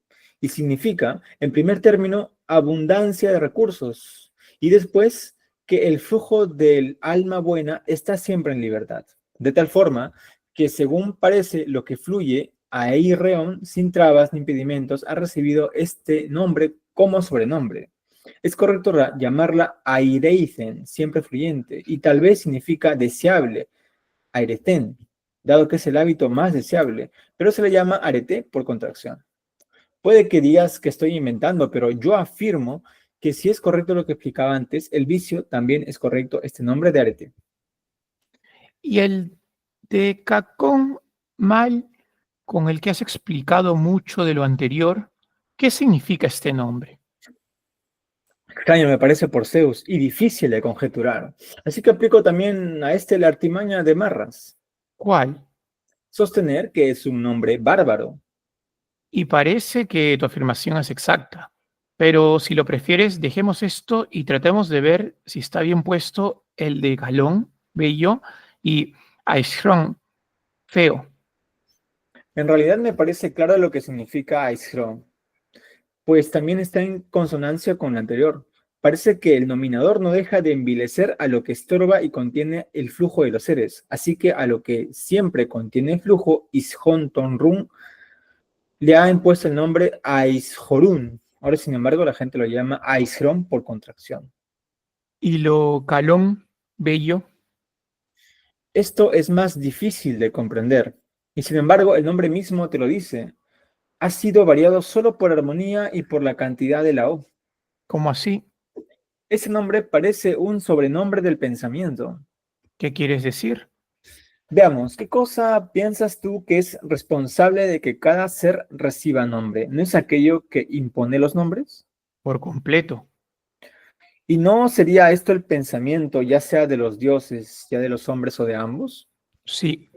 Y significa, en primer término, abundancia de recursos. Y después, que el flujo del alma buena está siempre en libertad. De tal forma que, según parece, lo que fluye a Eireon, sin trabas ni impedimentos, ha recibido este nombre como sobrenombre. Es correcto llamarla Aireithen, siempre fluyente, y tal vez significa deseable, Aireten, dado que es el hábito más deseable, pero se le llama arete por contracción. Puede que digas que estoy inventando, pero yo afirmo que si es correcto lo que explicaba antes, el vicio también es correcto este nombre de arete. Y el de cacón mal, con el que has explicado mucho de lo anterior, ¿qué significa este nombre? Extraño me parece por Zeus y difícil de conjeturar. Así que aplico también a este la artimaña de Marras. ¿Cuál? Sostener que es un nombre bárbaro. Y parece que tu afirmación es exacta. Pero si lo prefieres, dejemos esto y tratemos de ver si está bien puesto el de galón, bello, y aishrón, feo. En realidad me parece claro lo que significa Aishron, pues también está en consonancia con la anterior. Parece que el nominador no deja de envilecer a lo que estorba y contiene el flujo de los seres, así que a lo que siempre contiene flujo, Ishon Tonrun, le ha impuesto el nombre Aishorun. Ahora, sin embargo, la gente lo llama Aishron por contracción. Y lo calón, bello, Esto es más difícil de comprender, y sin embargo, el nombre mismo te lo dice. Ha sido variado solo por armonía y por la cantidad de la O. ¿cómo así? Ese nombre parece un sobrenombre del pensamiento. ¿Qué quieres decir? Veamos, ¿qué cosa piensas tú que es responsable de que cada ser reciba nombre? ¿No es aquello que impone los nombres? Por completo. ¿Y no sería esto el pensamiento, ya sea de los dioses, ya de los hombres o de ambos? Sí,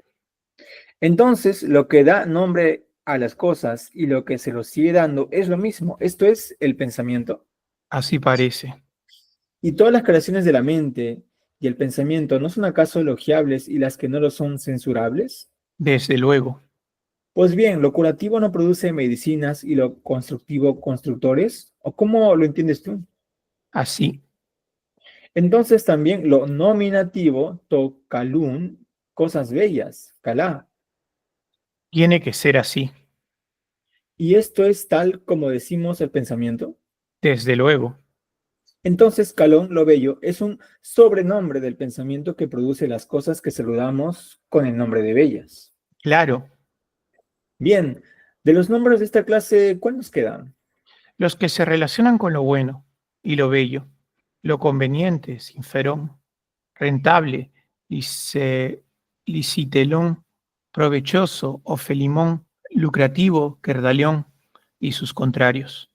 Entonces, lo que da nombre a las cosas y lo que se los sigue dando es lo mismo. Esto es el pensamiento. así parece. Y todas las creaciones de la mente y el pensamiento no son acaso elogiables y las que no lo son censurables? Desde luego. Pues bien, lo curativo no produce medicinas y lo constructivo constructores. ¿O cómo lo entiendes tú? Así. Entonces también lo nominativo, tokalun, cosas bellas, kalá. Tiene que ser así. Y esto es tal como decimos el pensamiento. Desde luego. Entonces, calón, lo bello, es un sobrenombre del pensamiento que produce las cosas que saludamos con el nombre de bellas. Claro. Bien, de los nombres de esta clase, ¿cuál nos queda? Los que se relacionan con lo bueno y lo bello, lo conveniente, sinferón, rentable, licitelón, provechoso, ofelimón, lucrativo, querdalión y sus contrarios.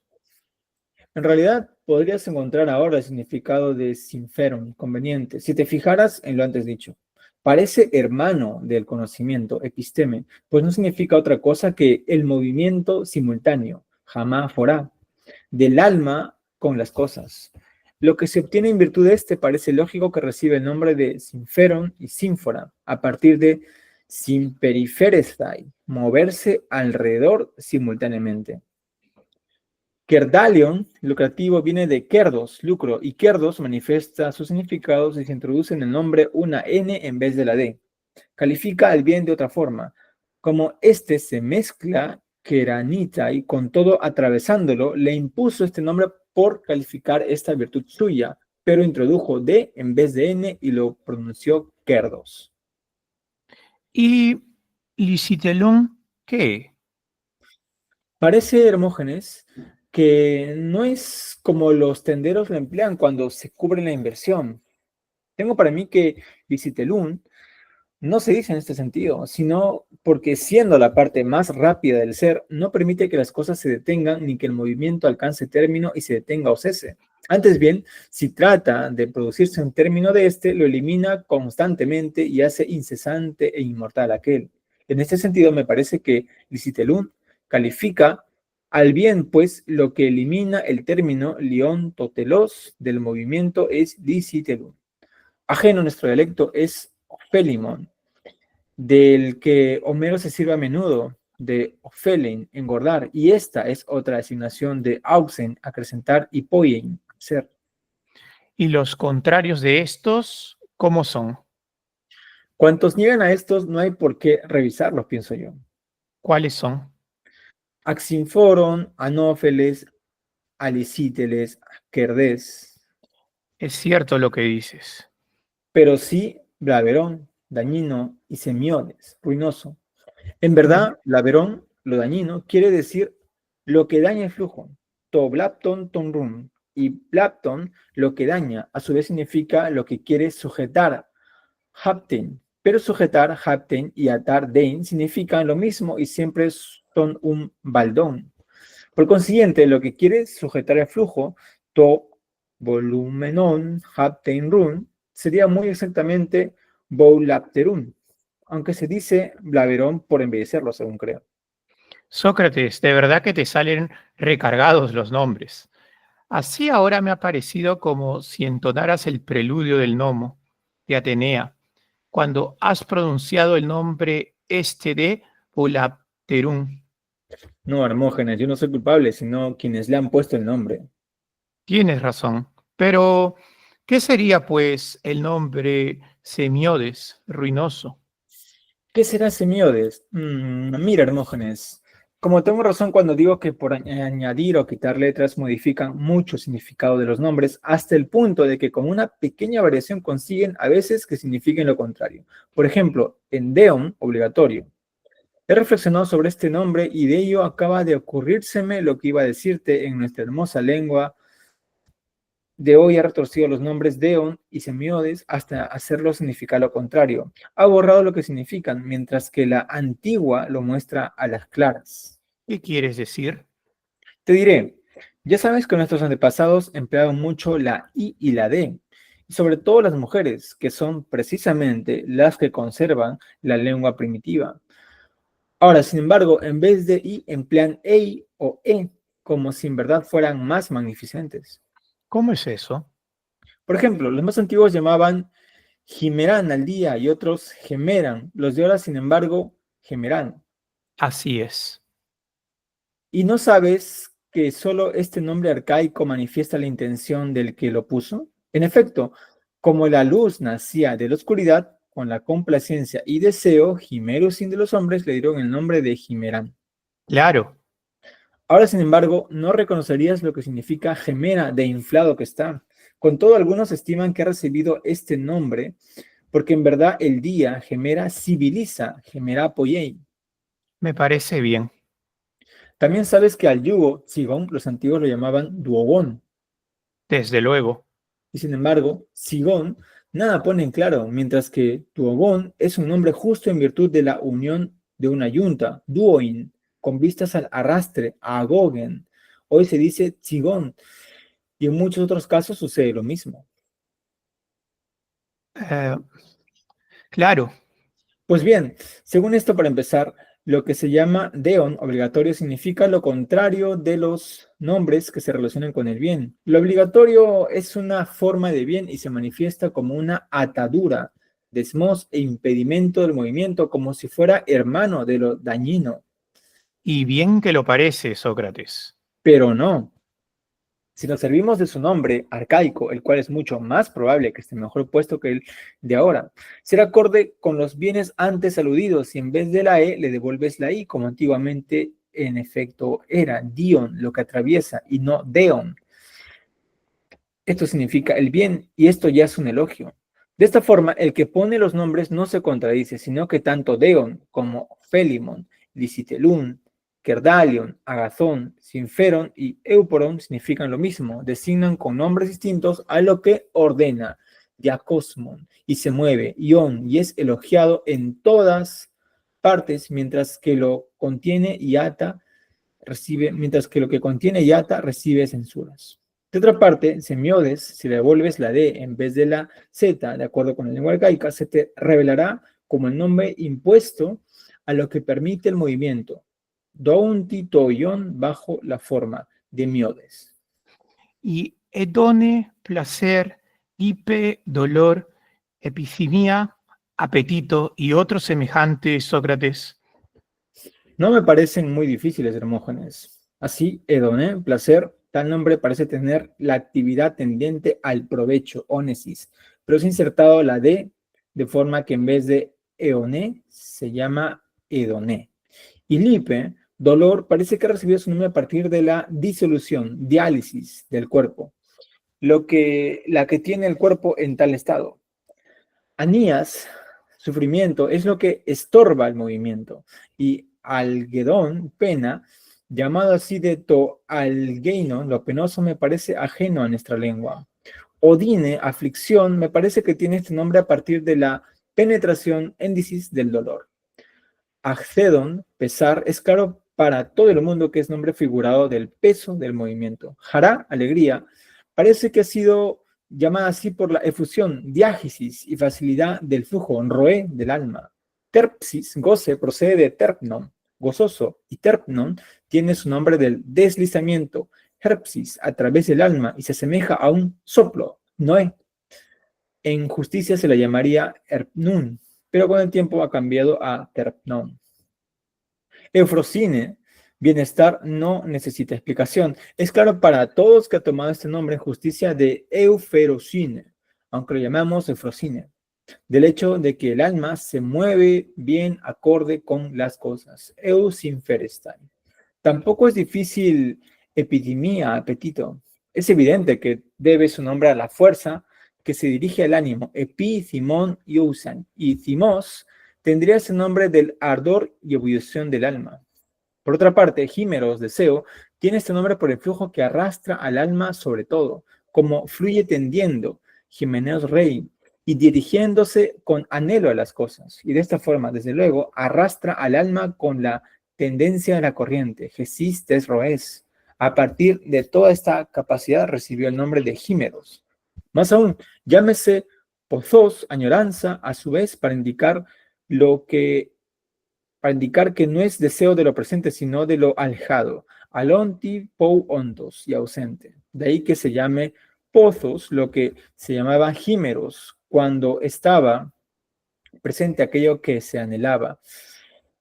En realidad, podrías encontrar ahora el significado de sinferon, conveniente, si te fijaras en lo antes dicho. Parece hermano del conocimiento, episteme, pues no significa otra cosa que el movimiento simultáneo, jamás forá, del alma con las cosas. Lo que se obtiene en virtud de este parece lógico que recibe el nombre de sinferon y sínfora, a partir de simperiferestai, moverse alrededor simultáneamente. Kerdalion, lucrativo, viene de kerdos, lucro, y kerdos manifiesta sus significados y se introduce en el nombre una N en vez de la D. Califica al bien de otra forma. Como este se mezcla keranita y con todo atravesándolo, le impuso este nombre por calificar esta virtud suya, pero introdujo D en vez de N y lo pronunció kerdos. ¿Y licitelón qué? Parece, Hermógenes, que no es como los tenderos lo emplean cuando se cubre la inversión. Tengo para mí que Visitelun no se dice en este sentido, sino porque siendo la parte más rápida del ser, no permite que las cosas se detengan ni que el movimiento alcance término y se detenga o cese. Antes bien, si trata de producirse un término de este, lo elimina constantemente y hace incesante e inmortal aquel. En este sentido, me parece que Licitelun califica al bien, pues lo que elimina el término lión totelos del movimiento es Licitelun. Ajeno a nuestro dialecto es Ofelimon, del que Homero se sirve a menudo, de Ophelein, engordar, y esta es otra designación de auxen, acrecentar, y poien, ser. ¿Y los contrarios de estos cómo son? Cuantos niegan a estos, no hay por qué revisarlos, pienso yo. ¿Cuáles son? Axinforon, Anófeles, Alicíteles, Querdes, Es cierto lo que dices. pero sí Blaverón, dañino, y Semiones, ruinoso. En Mm. verdad, Blaverón, lo dañino, quiere decir lo que daña el flujo. To blapton ton rum. Y blapton, lo que daña, a su vez significa lo que quiere sujetar. Hapten. Pero sujetar, hapten y atar dein significan lo mismo y siempre son un baldón. Por consiguiente, lo que quiere sujetar el flujo, to volumenon hapten run, sería muy exactamente boulapterun, aunque se dice blaverón por embellecerlo, según creo. Sócrates, de verdad que te salen recargados los nombres. Así ahora me ha parecido como si entonaras el preludio del Nomo de Atenea, cuando has pronunciado el nombre este de Polapterún. No, Hermógenes, yo no soy culpable, sino quienes le han puesto el nombre. Tienes razón. Pero, ¿qué sería pues el nombre Semiodes, ruinoso? ¿Qué será semiodes? Mira, Hermógenes, como tengo razón cuando digo que por añadir o quitar letras modifican mucho significado de los nombres, hasta el punto de que con una pequeña variación consiguen a veces que signifiquen lo contrario. Por ejemplo, en deon, obligatorio. He reflexionado sobre este nombre y de ello acaba de ocurrírseme lo que iba a decirte en nuestra hermosa lengua. De hoy ha retorcido los nombres Deon y Semiodes hasta hacerlo significar lo contrario. Ha borrado lo que significan, mientras que la antigua lo muestra a las claras. ¿Qué quieres decir? Te diré, Ya sabes que nuestros antepasados empleaban mucho la I y la D, y sobre todo las mujeres, que son precisamente las que conservan la lengua primitiva. Ahora, sin embargo, en vez de I emplean EI o E, como si en verdad fueran más magnificentes. ¿Cómo es eso? Por ejemplo, los más antiguos llamaban Jimerán al día y otros Gemeran. Los de ahora, sin embargo, Gemerán. Así es. ¿Y no sabes que solo este nombre arcaico manifiesta la intención del que lo puso? En efecto, como la luz nacía de la oscuridad, con la complacencia y deseo, Jimerusin de los hombres le dieron el nombre de Jimerán. Claro. Ahora, sin embargo, no reconocerías lo que significa gemera de inflado que está. Con todo, algunos estiman que ha recibido este nombre porque en verdad el día gemera civiliza, gemera poyei. Me parece bien. También sabes que al yugo, Sigón, los antiguos lo llamaban duogón. Desde luego. Y sin embargo, Sigón nada pone en claro, mientras que duogón es un nombre justo en virtud de la unión de una yunta, duoin, con vistas al arrastre, a agogen. Hoy se dice Sigón, y en muchos otros casos sucede lo mismo. Eh, claro. Pues bien, según esto, para empezar, lo que se llama deon obligatorio significa lo contrario de los nombres que se relacionan con el bien. Lo obligatorio es una forma de bien y se manifiesta como una atadura, desmos e impedimento del movimiento, como si fuera hermano de lo dañino. Y bien que lo parece, Sócrates. Pero no. Si nos servimos de su nombre arcaico, el cual es mucho más probable que esté mejor puesto que el de ahora, será acorde con los bienes antes aludidos y en vez de la E le devuelves la I, como antiguamente en efecto era dion, lo que atraviesa, y no deon. Esto significa el bien y esto ya es un elogio. De esta forma, el que pone los nombres no se contradice, sino que tanto Deon como Félimon, Licitelún, Kerdalion, Agazón, Sinferon y Euporon significan lo mismo, designan con nombres distintos a lo que ordena, Diacosmon, y se mueve, Ion, y es elogiado en todas partes, mientras que lo contiene y ata mientras que lo que contiene yata recibe censuras. De otra parte, semiodes, si le devuelves la D en vez de la Z, de acuerdo con la lengua arcaica, se te revelará como el nombre impuesto a lo que permite el movimiento, dounti toion bajo la forma de miodes. Y hedone, placer, hipe, dolor, episimia, apetito y otros semejantes, Sócrates. No me parecen muy difíciles, Hermógenes. Así, hedoné, placer, tal nombre parece tener la actividad tendiente al provecho, ónesis, pero es insertado la D de forma que en vez de eoné se llama hedoné. Y lipe, dolor, parece que ha recibido su nombre a partir de la disolución, diálisis del cuerpo, la que tiene el cuerpo en tal estado. Anías, sufrimiento, es lo que estorba el movimiento. Y algedón, pena, llamado así de toalgeino, lo penoso me parece ajeno a nuestra lengua. Odine, aflicción, me parece que tiene este nombre a partir de la penetración índicis del dolor. Accedon, pesar, es claro para todo el mundo que es nombre figurado del peso del movimiento. Jará, alegría, parece que ha sido llamada así por la efusión, diágesis y facilidad del flujo, roé del alma. Terpsis, goce, procede de terpnon, gozoso, y terpnon tiene su nombre del deslizamiento, herpsis, a través del alma, y se asemeja a un soplo, noé. En justicia se la llamaría erpnun, pero con el tiempo ha cambiado a terpnon. Eufrosine, bienestar, no necesita explicación. Es claro para todos que ha tomado este nombre en justicia de euferosine, aunque lo llamamos eufrosine, del hecho de que el alma se mueve bien acorde con las cosas. Eusinferestai. Tampoco es difícil epidemia, apetito. Es evidente que debe su nombre a la fuerza que se dirige al ánimo, epi, cimón y usan, y cimos tendría ese nombre del ardor y ebullición del alma. Por otra parte, Hímeros, deseo, tiene este nombre por el flujo que arrastra al alma sobre todo, como fluye tendiendo, Jimeneos rey, y dirigiéndose con anhelo a las cosas. Y de esta forma, desde luego, arrastra al alma con la tendencia de la corriente, Gesis tes roes, A partir de toda esta capacidad recibió el nombre de hímeros. Más aún, llámese pozos, añoranza, a su vez, para indicar que no es deseo de lo presente, sino de lo alejado. Alonti, pou, ontos, y ausente. De ahí que se llame pozos, lo que se llamaba hímeros, cuando estaba presente aquello que se anhelaba.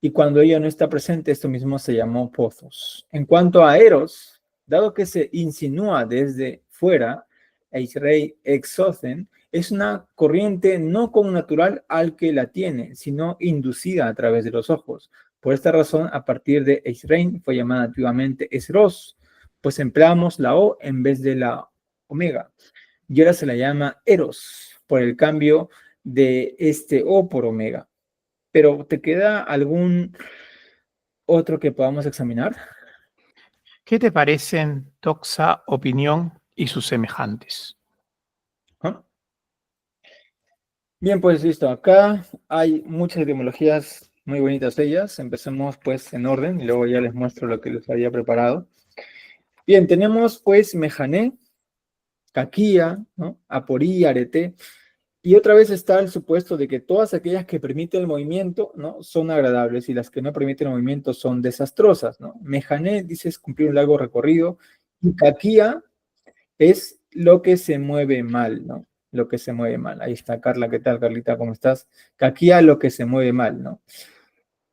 Y cuando ella no está presente, esto mismo se llamó pozos. En cuanto a eros, dado que se insinúa desde fuera, eisrei exocen, es una corriente no connatural al que la tiene, sino inducida a través de los ojos. Por esta razón, a partir de eisrein fue llamada antiguamente esros, pues empleamos la O en vez de la omega. Y ahora se la llama eros, por el cambio de este O por omega. Pero ¿te queda algún otro que podamos examinar? ¿Qué te parecen doxa, opinión y sus semejantes? ¿Ah? Bien, pues listo. Acá hay muchas etimologías muy bonitas ellas. Empecemos pues en orden y luego ya les muestro lo que les había preparado. Bien, tenemos pues mejané, caquía, ¿no? Aporí, arete. Y otra vez está el supuesto de que todas aquellas que permiten el movimiento, ¿no? Son agradables y las que no permiten el movimiento son desastrosas, ¿no? Mejané, dices, cumplir un largo recorrido. Y caquía es lo que se mueve mal, ¿no? Lo que se mueve mal. Ahí está Carla, ¿qué tal, Carlita? ¿Cómo estás? Caquía, lo que se mueve mal, ¿no?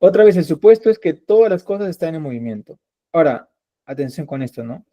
Otra vez, el supuesto es que todas las cosas están en movimiento. Ahora, atención con esto, ¿no?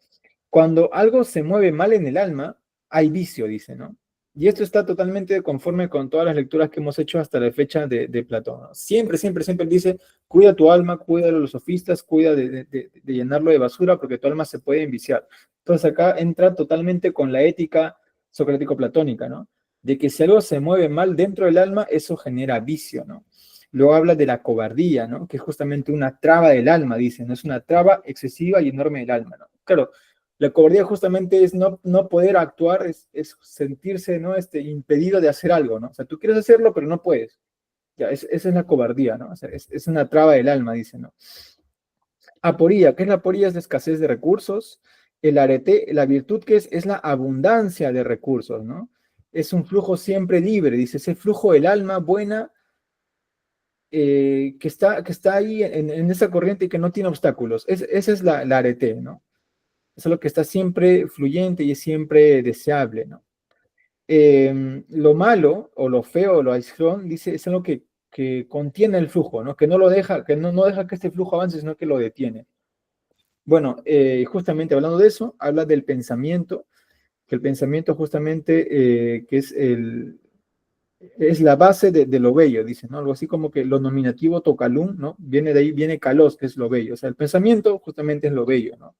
Cuando algo se mueve mal en el alma, hay vicio, dice, ¿no? Y esto está totalmente conforme con todas las lecturas que hemos hecho hasta la fecha de Platón, ¿no? Siempre, siempre, siempre él dice, cuida tu alma, cuida de los sofistas, cuida de llenarlo de basura, porque tu alma se puede enviciar. Entonces acá entra totalmente con la ética socrático-platónica, ¿no? De que si algo se mueve mal dentro del alma, eso genera vicio, ¿no? Luego habla de la cobardía, ¿no? Que es justamente una traba del alma, dice, ¿no? Es una traba excesiva y enorme del alma, ¿no? Claro, la cobardía justamente es no poder actuar, es sentirse, ¿no? Impedido de hacer algo, ¿no? O sea, tú quieres hacerlo, pero no puedes. Ya, esa es la cobardía, ¿no? O sea, es una traba del alma, dice, ¿no? Aporía, ¿qué es la aporía? Es la escasez de recursos. El arete, la virtud que es la abundancia de recursos, ¿no? Es un flujo siempre libre, dice, ese flujo del alma buena que está ahí en esa corriente y que no tiene obstáculos. Esa es la arete, ¿no? Eso es lo que está siempre fluyente y es siempre deseable, ¿no? Lo malo, o lo feo, o lo aislón, dice, es algo que contiene el flujo, ¿no? Que no lo deja, que no deja que este flujo avance, sino que lo detiene. Bueno, justamente hablando de eso, habla del pensamiento, que el pensamiento justamente, que es la base de lo bello, dice, ¿no? Algo así como que lo nominativo tocalum, ¿no? Viene de ahí, viene kalos, que es lo bello. O sea, el pensamiento justamente es lo bello, ¿no?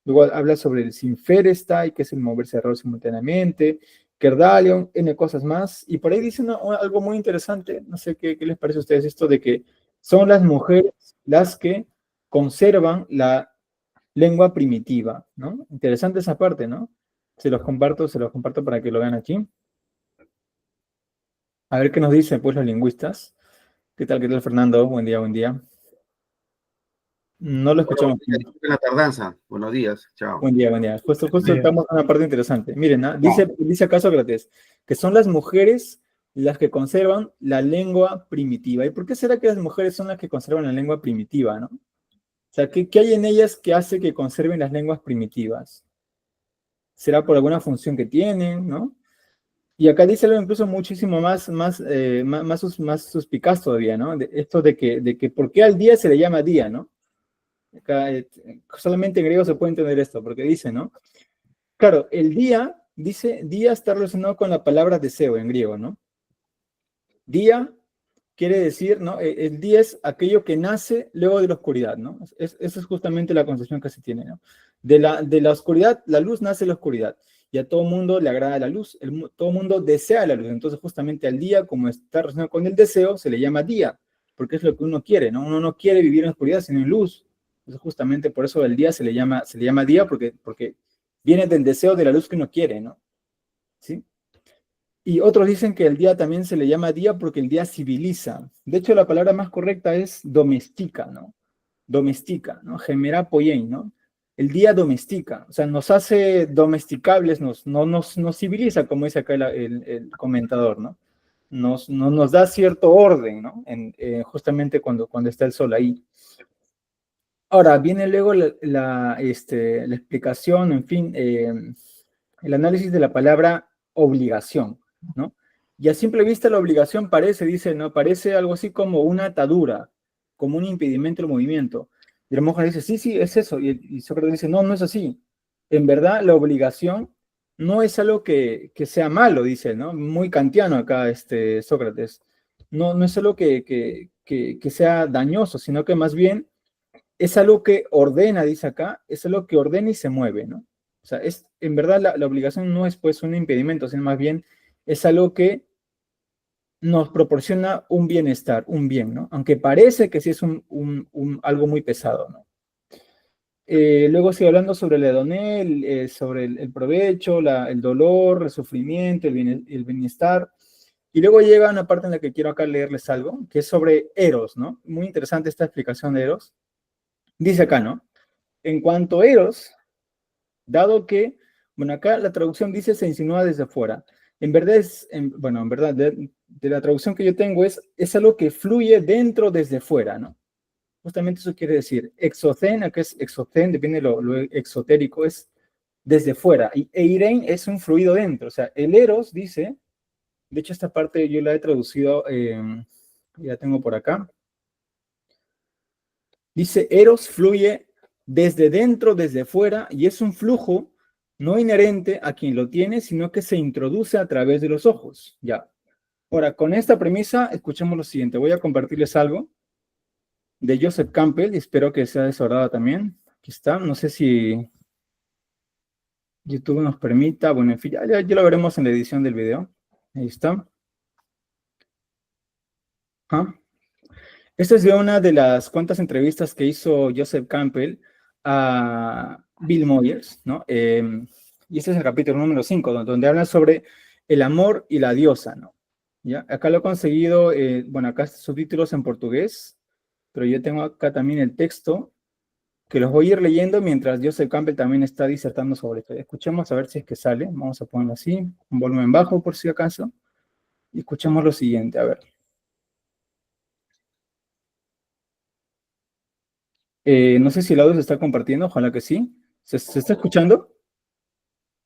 Luego habla sobre el sinferestai, que es el moverse error simultáneamente, Kerdalion, N cosas más. Y por ahí dice algo muy interesante, no sé qué les parece a ustedes esto de que son las mujeres las que conservan la lengua primitiva, ¿no? Interesante esa parte, ¿no? Se los comparto para que lo vean aquí. A ver qué nos dicen, pues, los lingüistas. Qué tal, Fernando? Buen día, buen día. No lo escuchamos. La tardanza. Buenos días. Chao. Buen día, buen día. Justo Buen día. estamos en una parte interesante. Miren, ¿ah? Dice acá Sócrates que son las mujeres las que conservan la lengua primitiva. ¿Y por qué será que las mujeres son las que conservan la lengua primitiva, no? O sea, ¿qué hay en ellas que hace que conserven las lenguas primitivas? ¿Será por alguna función que tienen, no? Y acá dice algo incluso muchísimo más suspicaz todavía, ¿no? Esto de que ¿por qué al día se le llama día, no? Acá, solamente en griego se puede entender esto, porque dice, ¿no? Claro, el día, dice, día está relacionado con la palabra deseo en griego, ¿no? Día quiere decir, ¿no? El día es aquello que nace luego de la oscuridad, ¿no? Esa es justamente la concepción que se tiene, ¿no? De la oscuridad, la luz nace la oscuridad. Y a todo mundo le agrada la luz, todo mundo desea la luz. Entonces, justamente al día, como está relacionado con el deseo, se le llama día, porque es lo que uno quiere, ¿no? Uno no quiere vivir en oscuridad, sino en luz. Entonces, justamente por eso el día se le llama día, porque viene del deseo de la luz que uno quiere, ¿no? ¿Sí? Y otros dicen que el día también se le llama día porque el día civiliza. De hecho, la palabra más correcta es domestica, ¿no? Domestica, ¿no? Gemera poyen, ¿no? el día domestica, o sea, nos hace domesticables, nos civiliza, como dice acá el comentador, ¿no? No nos da cierto orden, ¿no? Justamente cuando está el sol ahí. Ahora, viene luego la explicación, en fin, el análisis de la palabra obligación, ¿no? Y a simple vista la obligación parece, dice, ¿no? Parece algo así como una atadura, como un impedimento del movimiento. Y la monja dice, sí, sí, es eso. Y Sócrates dice, no, no es así. En verdad, la obligación no es algo que sea malo, dice, ¿no? Muy kantiano acá, Sócrates. No es algo que sea dañoso, sino que más bien es algo que ordena, dice acá, es algo que ordena y se mueve, ¿no? O sea, en verdad la obligación no es pues un impedimento, sino más bien es algo que nos proporciona un bienestar, un bien, ¿no? Aunque parece que sí es algo muy pesado, ¿no? Luego sigue hablando sobre el hedonel, sobre el provecho, el dolor, el sufrimiento, el bienestar. Y luego llega una parte en la que quiero acá leerles algo, que es sobre Eros, ¿no? Muy interesante esta explicación de Eros. Dice acá, ¿no? En cuanto a Eros, dado que, bueno, acá la traducción dice se insinúa desde fuera. En verdad bueno, en verdad, de la traducción que yo tengo es algo que fluye dentro desde fuera, ¿no? Justamente eso quiere decir, exocén, acá es exocén, depende de lo exotérico, es desde fuera. Y eirein es un fluido dentro, o sea, el eros dice, de hecho esta parte yo la he traducido, ya tengo por acá, dice, eros fluye desde dentro, desde fuera, y es un flujo no inherente a quien lo tiene, sino que se introduce a través de los ojos. Ya. Ahora, con esta premisa, escuchemos lo siguiente. Voy a compartirles algo de Joseph Campbell, y espero que sea de su agrado también. Aquí está. No sé si YouTube nos permita. Bueno, en fin, ya lo veremos en la edición del video. Ahí está. Ajá. Esta es de una de las cuantas entrevistas que hizo Joseph Campbell a Bill Moyers, ¿no? Y este es el capítulo número 5, donde habla sobre el amor y la diosa, ¿no? ¿Ya? Acá lo he conseguido, bueno, acá están subtítulos en portugués, pero yo tengo acá también el texto, que los voy a ir leyendo mientras Joseph Campbell también está disertando sobre esto. Escuchemos a ver si es que sale. Vamos a ponerlo así, un volumen bajo por si acaso. Y escuchemos lo siguiente, a ver. No sé si el audio se está compartiendo, ojalá que sí. ¿Se está escuchando?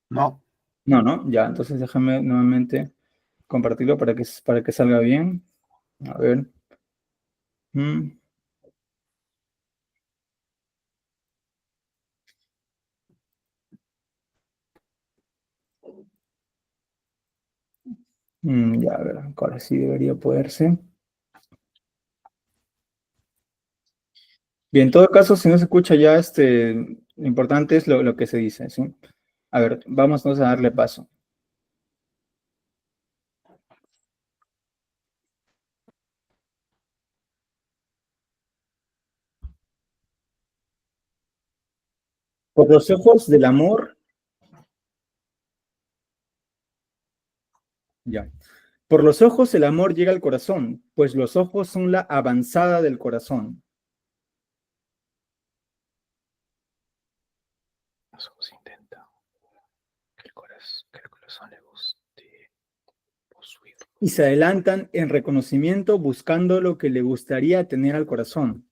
No. No, no, ya, entonces déjame nuevamente compartirlo para que salga bien. A ver. Mm, ya, a ver, ahora sí debería poderse. Bien, en todo caso, si no se escucha ya, lo importante es lo que se dice, ¿sí? A ver, vamos entonces a darle paso. Por los ojos del amor, ya. Por los ojos el amor llega al corazón, pues los ojos son la avanzada del corazón. Los ojos intentan que el corazón le guste poseer. Y se adelantan en reconocimiento buscando lo que le gustaría tener al corazón.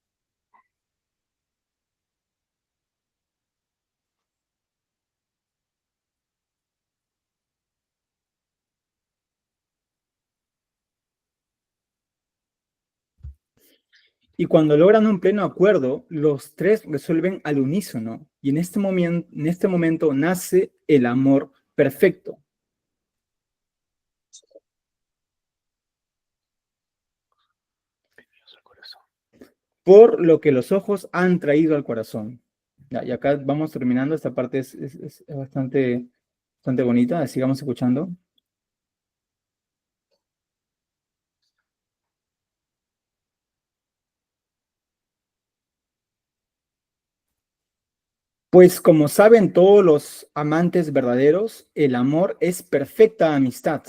Y cuando logran un pleno acuerdo, los tres resuelven al unísono. Y en este momento nace el amor perfecto. Por lo que los ojos han traído al corazón. Ya, y acá vamos terminando. Esta parte es bastante bonita. Sigamos escuchando. Pues como saben todos los amantes verdaderos, el amor es perfecta amistad.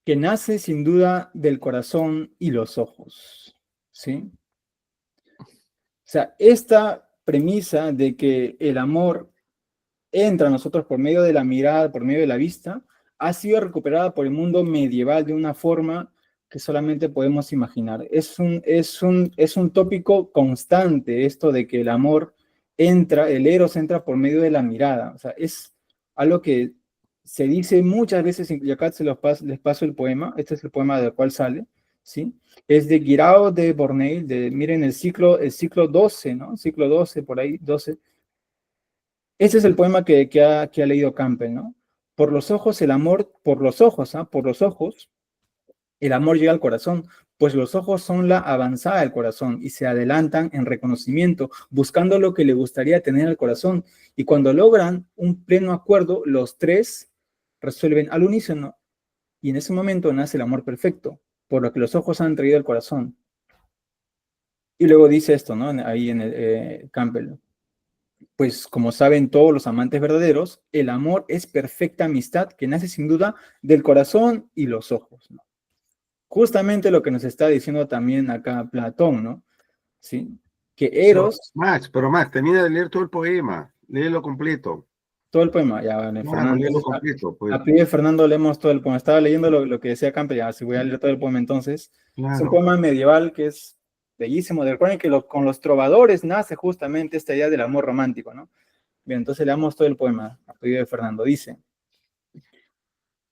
que nace sin duda del corazón y los ojos, ¿sí? O sea, esta premisa de que el amor entra a nosotros por medio de la mirada, por medio de la vista, ha sido recuperada por el mundo medieval de una forma que solamente podemos imaginar. Es un tópico constante esto de que el amor entra, el eros entra por medio de la mirada. O sea, es algo que se dice muchas veces, y acá les paso el poema, este es el poema del cual sale, ¿sí? Es de Guirao de Borneo, miren el ciclo 12, ¿no? Ciclo 12, por ahí, 12. Ese es el poema que ha leído Campbell, ¿no? Por los ojos, el amor, por los ojos, ¿ah? Por los ojos, el amor llega al corazón, pues los ojos son la avanzada del corazón y se adelantan en reconocimiento, buscando lo que le gustaría tener al corazón. Y cuando logran un pleno acuerdo, los tres resuelven al unísono. Y en ese momento nace el amor perfecto, por lo que los ojos han traído al corazón. Y luego dice esto, ¿no? Ahí en el Campbell. Pues como saben todos los amantes verdaderos, el amor es perfecta amistad que nace sin duda del corazón y los ojos, ¿no? Justamente lo que nos está diciendo también acá Platón, ¿no? ¿Sí? Que Eros... Pero Max, termina de leer todo el poema, léelo completo. Todo el poema, ya, bueno, Claro, léelo completo, pues. A pie de Fernando leemos todo el poema. Estaba leyendo lo que decía Campbell, ya, si voy a leer todo el poema entonces. Claro. Es un poema medieval que es bellísimo, del cual que con los trovadores nace justamente esta idea del amor romántico, ¿no? Bien, entonces leamos todo el poema a pedido de Fernando. Dice: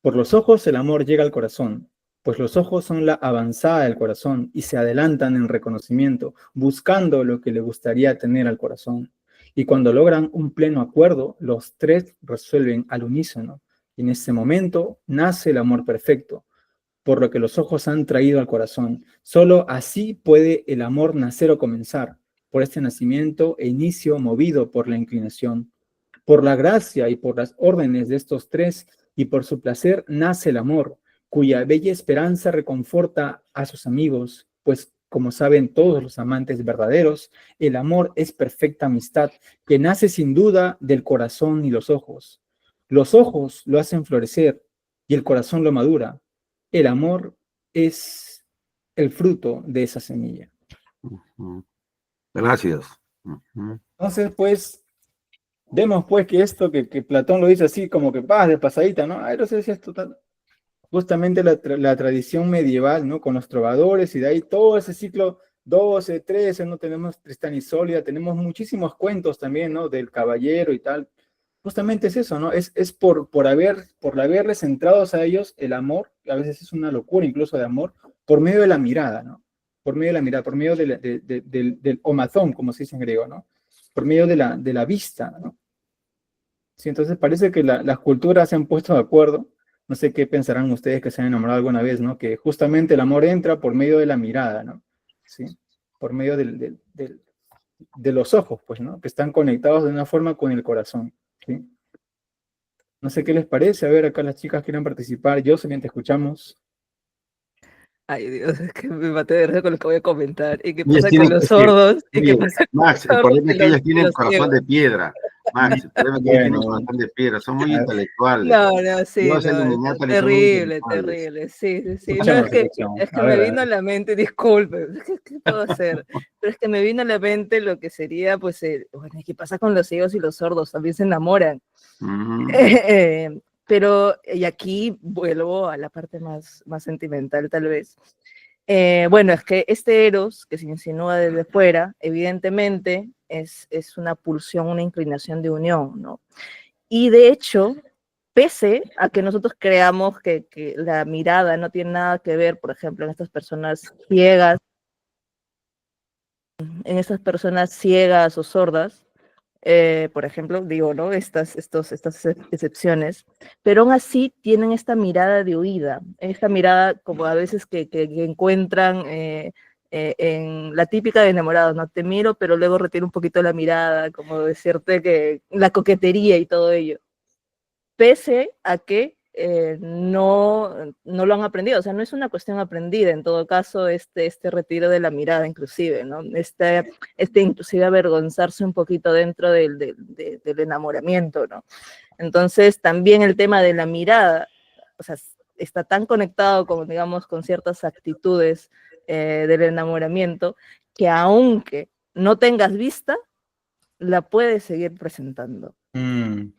por los ojos el amor llega al corazón, pues los ojos son la avanzada del corazón y se adelantan en reconocimiento, buscando lo que le gustaría tener al corazón. Y cuando logran un pleno acuerdo, los tres resuelven al unísono. Y en ese momento nace el amor perfecto, por lo que los ojos han traído al corazón. Solo así puede el amor nacer o comenzar, por este nacimiento e inicio movido por la inclinación. Por la gracia y por las órdenes de estos tres y por su placer nace el amor, cuya bella esperanza reconforta a sus amigos, pues como saben todos los amantes verdaderos, el amor es perfecta amistad que nace sin duda del corazón y los ojos. Los ojos lo hacen florecer y el corazón lo madura. El amor es el fruto de esa semilla. Gracias. Entonces, pues, vemos pues que esto que Platón lo dice así como que de pasadita, ¿no? Ahí no sé si es total. Justamente la tradición medieval, ¿no? Con los trovadores y de ahí todo ese ciclo 12, 13, ¿no? Tenemos Tristán y Isolda, tenemos muchísimos cuentos también, ¿no? Del caballero y tal. Justamente es eso, ¿no? Es por haberles entrados a ellos el amor, que a veces es una locura incluso de amor, por medio de la mirada, ¿no? Por medio de la mirada, por medio del omazón, como se dice en griego, ¿no? Por medio de la vista, ¿no? Sí, entonces parece que las culturas se han puesto de acuerdo. No sé qué pensarán ustedes que se han enamorado alguna vez, ¿no? Que justamente el amor entra por medio de la mirada, ¿no? ¿Sí? Por medio de los ojos, pues, ¿no? Que están conectados de una forma con el corazón, ¿sí? No sé qué les parece. A ver, acá las chicas quieren participar. Jocelyn, te escuchamos. Ay, Dios, es que me maté de risa con lo que voy a comentar. ¿Y qué Ellas pasa tienen con los que- sordos? ¿Y qué Oye, pasa con Max, los el problema es que sordos ellas y tienen los corazón ciegos? de piedra. Max, el problema es que ellas tienen Bueno, corazón de piedra, son muy a ver. intelectuales. No, sí, Jocelyn no, y es Natalie son muy terrible, intelectuales. terrible, sí. No, Escuchamos, escuchamos. es que A me ver, a vino a ver. la mente, disculpe, ¿qué puedo hacer? Pero es que me vino a la mente lo que sería, pues, bueno, ¿qué pasa con los ciegos y los sordos? También se enamoran. Pero, y aquí vuelvo a la parte más sentimental, tal vez. Bueno, es que este Eros, que se insinúa desde fuera, evidentemente es una pulsión, una inclinación de unión, ¿no? Y de hecho, pese a que nosotros creamos que la mirada no tiene nada que ver, por ejemplo, en estas personas ciegas o sordas, por ejemplo, digo, ¿no? Estas excepciones, pero aún así tienen esta mirada de huida, esta mirada como a veces que encuentran en la típica de enamorados, ¿no? Te miro, pero luego retiro un poquito la mirada, como decirte que la coquetería y todo ello, pese a que no lo han aprendido, o sea, no es una cuestión aprendida, en todo caso, este retiro de la mirada inclusive, ¿no? Inclusive avergonzarse un poquito dentro del enamoramiento, ¿no? Entonces, también el tema de la mirada, o sea, está tan conectado con, digamos, con ciertas actitudes del enamoramiento, que aunque no tengas vista, la puedes seguir presentando. Mm,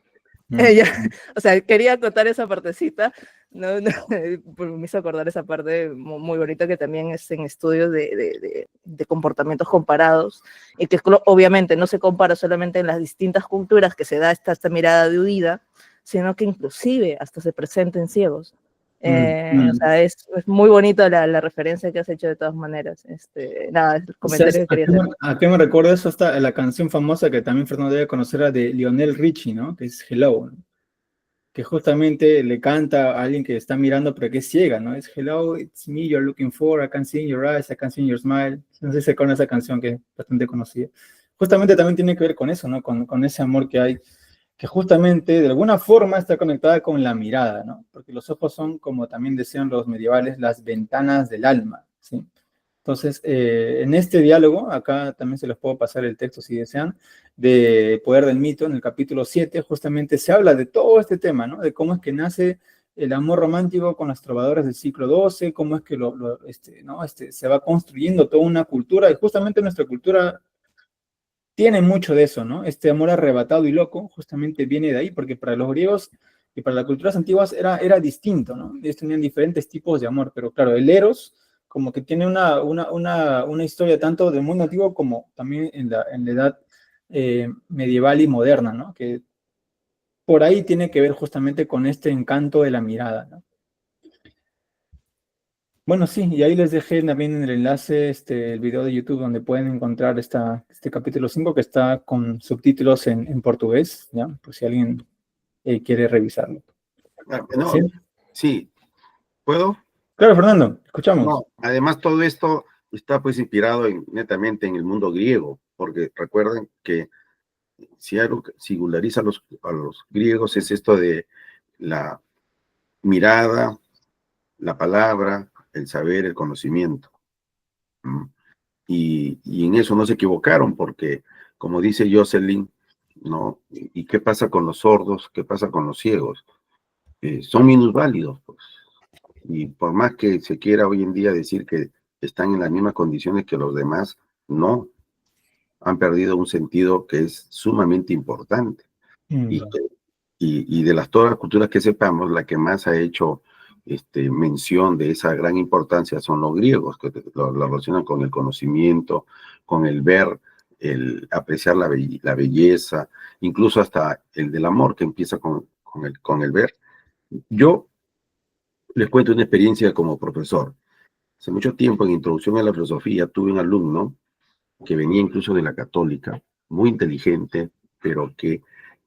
Ya, mm. o sea, quería contar esa partecita, no, no, me hizo acordar esa parte muy bonita que también es en estudios de comportamientos comparados, y que obviamente no se compara solamente en las distintas culturas que se da esta mirada de huida, sino que inclusive hasta se presenta en ciegos. O sea, es muy bonito la referencia que has hecho de todas maneras. Nada, el comentario ¿Sabes que quería hacer. a qué me recuerda eso? Hasta la canción famosa que también Fernando debe conocer, la de Lionel Richie, ¿no? Que es Hello, ¿no? Que justamente le canta a alguien que está mirando pero que es ciega, ¿no? Es Hello, it's me you're looking for, I can see in your eyes, I can see in your smile. No sé si se conoce esa canción que es bastante conocida. Justamente también tiene que ver con eso, ¿no? Con ese amor que hay, que justamente de alguna forma está conectada con la mirada, ¿no? Porque los ojos son, como también decían los medievales, las ventanas del alma, ¿sí? Entonces, en este diálogo, acá también se les puedo pasar el texto si desean, de Poder del Mito, en el capítulo 7, justamente se habla de todo este tema, ¿no? De cómo es que nace el amor romántico con los trovadores del siglo XII, cómo es que ¿no? Se va construyendo toda una cultura, y justamente nuestra cultura tiene mucho de eso, ¿no? Este amor arrebatado y loco justamente viene de ahí, porque para los griegos y para las culturas antiguas era distinto, ¿no? Ellos tenían diferentes tipos de amor, pero claro, el eros como que tiene una historia tanto del mundo antiguo como también en la edad medieval y moderna, ¿no? Que por ahí tiene que ver justamente con este encanto de la mirada, ¿no? Bueno, sí, y ahí les dejé también en el enlace el video de YouTube donde pueden encontrar este capítulo 5 que está con subtítulos en portugués, ¿ya? Por si alguien quiere revisarlo. No, ¿Sí? sí, ¿puedo? Claro, Fernando, escuchamos. No, además todo esto está pues inspirado netamente en el mundo griego, porque recuerden que si algo que singulariza a los griegos es esto de la mirada, la palabra, el saber, el conocimiento. ¿Mm? Y en eso no se equivocaron, porque como dice Jocelyn, ¿no? ¿Y qué pasa con los sordos? ¿Qué pasa con los ciegos? Son minusválidos, pues. Y por más que se quiera hoy en día decir que están en las mismas condiciones que los demás, no, han perdido un sentido que es sumamente importante. Y, y de todas las culturas que sepamos, la que más ha hecho mención de esa gran importancia son los griegos, que lo relacionan con el conocimiento, con el ver, el apreciar la belleza, incluso hasta el del amor, que empieza con el ver. Yo les cuento una experiencia como profesor. Hace mucho tiempo, en Introducción a la Filosofía, tuve un alumno que venía incluso de la Católica, muy inteligente, pero que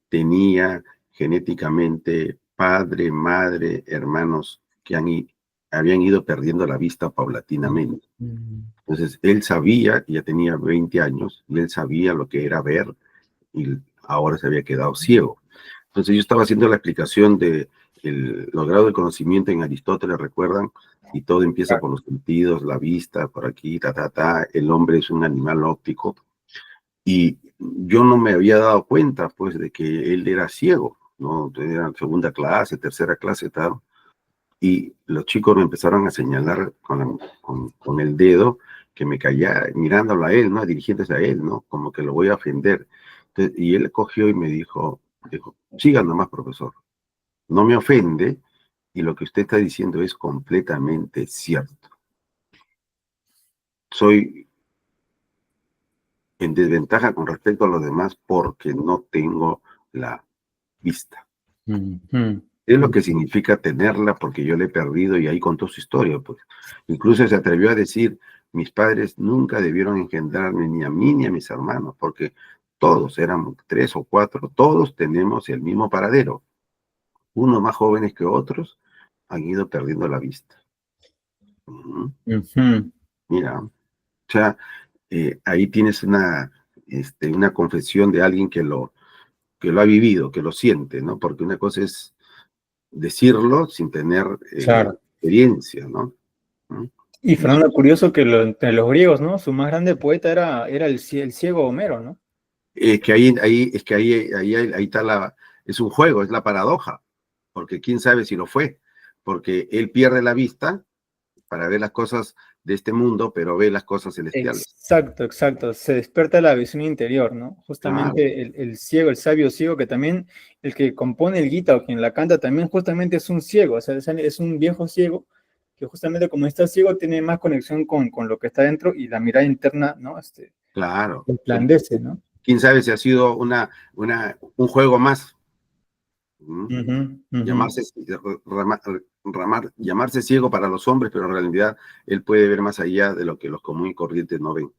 tenía genéticamente padre, madre, hermanos que habían ido perdiendo la vista paulatinamente. Entonces, él sabía, ya tenía 20 años, y él sabía lo que era ver, y ahora se había quedado ciego. Entonces, yo estaba haciendo la explicación de los grados de conocimiento en Aristóteles, ¿recuerdan? Y todo empieza por los sentidos, la vista, por aquí, el hombre es un animal óptico. Y yo no me había dado cuenta, pues, de que él era ciego, ¿no? Era segunda clase, tercera clase, tal. Y los chicos me empezaron a señalar con el dedo que me caía mirándolo a él, ¿no? Dirigiéndose a él, ¿no? Como que lo voy a ofender. Entonces, y él cogió y me dijo, siga nomás, profesor. No me ofende y lo que usted está diciendo es completamente cierto. Soy en desventaja con respecto a los demás porque no tengo la vista. Es lo que significa tenerla, porque yo la he perdido, y ahí contó su historia. Pues. Incluso se atrevió a decir, mis padres nunca debieron engendrarme ni a mí ni a mis hermanos, porque todos éramos 3 o 4, todos tenemos el mismo paradero. Unos más jóvenes que otros han ido perdiendo la vista. Mira, o sea, ahí tienes una confesión de alguien que lo ha vivido, que lo siente, ¿no? Porque una cosa es decirlo sin tener Claro. experiencia, ¿no? Y Fernando, curioso que entre los griegos, ¿no? Su más grande poeta era el ciego Homero, ¿no? Que ahí está es un juego, es la paradoja, porque quién sabe si lo fue, porque él pierde la vista para ver las cosas de este mundo, pero ve las cosas celestiales. Exacto, exacto. Se despierta la visión interior, ¿no? Claro. Justamente el ciego, el sabio ciego, que también el que compone el Gita o quien la canta también justamente es un ciego, o sea, es un viejo ciego que justamente como está ciego tiene más conexión con lo que está dentro y la mirada interna, ¿no? Claro. Resplandece, ¿no? Quién sabe si ha sido un juego más. Llamarse, llamarse ciego para los hombres, pero en realidad él puede ver más allá de lo que los comunes y corrientes no ven.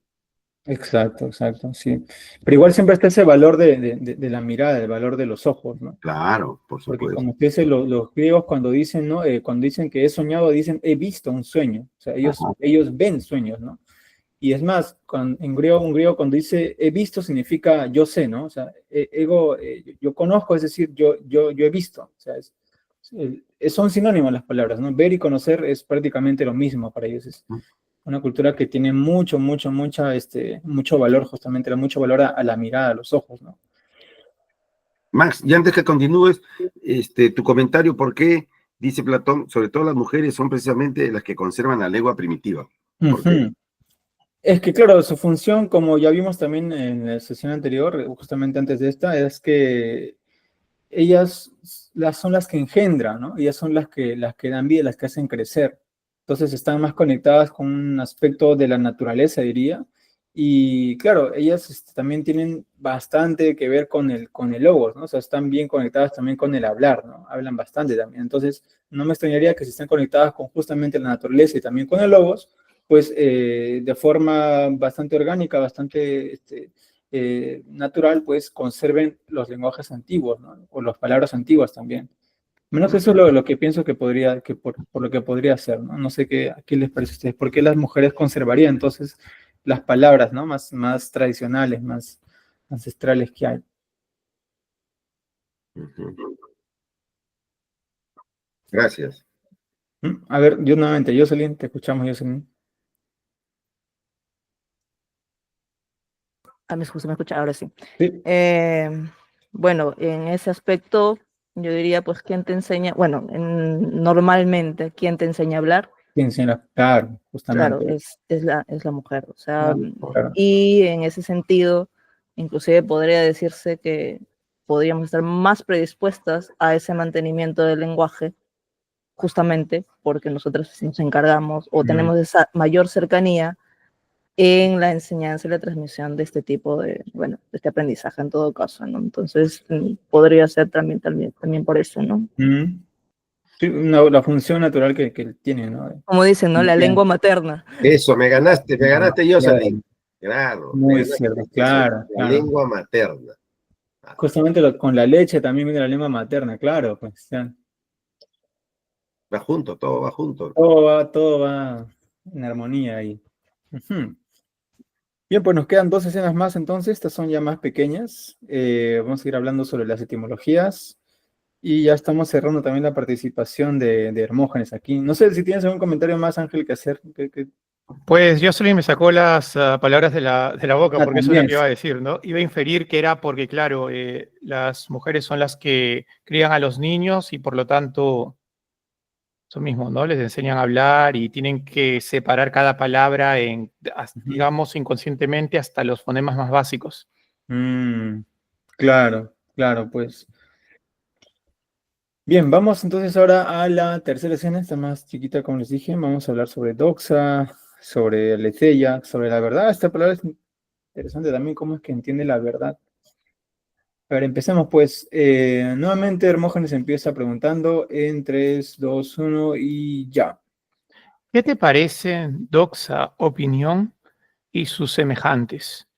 Exacto, exacto, sí. Pero igual siempre está ese valor de la mirada, el valor de los ojos, ¿no? Claro, por Porque supuesto. como usted dice, los griegos cuando dicen, ¿no? Cuando dicen que he soñado, dicen he visto un sueño. O sea, ellos ven sueños, ¿no? Y es más, en griego, un griego cuando dice he visto significa yo sé, ¿no? O sea, yo conozco, es decir, yo he visto. O sea, son sinónimos las palabras, ¿no? Ver y conocer es prácticamente lo mismo para ellos. Es una cultura que tiene mucho valor, justamente, mucho valor a la mirada, a los ojos, ¿no? Max, y antes que continúes, tu comentario, ¿por qué, dice Platón, sobre todo las mujeres son precisamente las que conservan la lengua primitiva? ¿Por qué? Es que, claro, su función, como ya vimos también en la sesión anterior, justamente antes de esta, es que ellas son las que engendran, ¿no? Ellas son las que dan vida, las que hacen crecer. Entonces están más conectadas con un aspecto de la naturaleza, diría. Y claro, ellas también tienen bastante que ver con el logos, ¿no? O sea, están bien conectadas también con el hablar, ¿no? Hablan bastante también. Entonces, no me extrañaría que si están conectadas con justamente la naturaleza y también con el logos, pues de forma bastante orgánica, bastante natural, pues conserven los lenguajes antiguos, ¿no? O las palabras antiguas también. Menos eso es lo que pienso que por lo que podría ser, ¿no? No sé qué les parece a ustedes. ¿Por qué las mujeres conservarían entonces las palabras, ¿no? Más tradicionales, más ancestrales que hay? Gracias. A ver, yo nuevamente, Jocelyn, te escuchamos, Jocelyn. A mí justo me escucha, ahora sí. Sí. Bueno, en ese aspecto, yo diría, pues, ¿quién te enseña? Bueno, normalmente, ¿quién te enseña a hablar? Claro, Claro, justamente. es la mujer. O sea, Claro. y en ese sentido, inclusive podría decirse que podríamos estar más predispuestas a ese mantenimiento del lenguaje, justamente porque nosotros nos encargamos o tenemos esa mayor cercanía en la enseñanza y la transmisión de este tipo de, bueno, de este aprendizaje en todo caso, ¿no? Entonces, podría ser también por eso, ¿no? Sí, la función natural que tiene, ¿no? Como dicen, ¿no? La lengua materna. Eso, me ganaste, Jocelyn. Claro, me Muy ganaste. cierto, Eso, claro, la claro. lengua materna. Justamente con la leche también viene la lengua materna, claro, pues. Va junto, todo va junto. Todo va en armonía ahí. Ujú. Bien, pues nos quedan 2 escenas más entonces, estas son ya más pequeñas. Vamos a ir hablando sobre las etimologías y ya estamos cerrando también la participación de Hermógenes aquí. No sé si tienes algún comentario más, Ángel, que hacer. Pues Jocelyn me sacó las palabras de la boca, porque eso es lo También. que iba a decir, ¿no? Iba a inferir que era porque, claro, las mujeres son las que crían a los niños y por lo tanto, eso mismo, ¿no? Les enseñan a hablar y tienen que separar cada palabra digamos, inconscientemente hasta los fonemas más básicos. Claro, claro, pues. Bien, vamos entonces ahora a la tercera escena, esta más chiquita, como les dije. Vamos a hablar sobre doxa, sobre aletheia, sobre la verdad. Esta palabra es interesante también, cómo es que entiende la verdad. A ver, empecemos pues. Nuevamente Hermógenes empieza preguntando en 3, 2, 1 y ya. ¿Qué te parecen doxa, opinión y sus semejantes?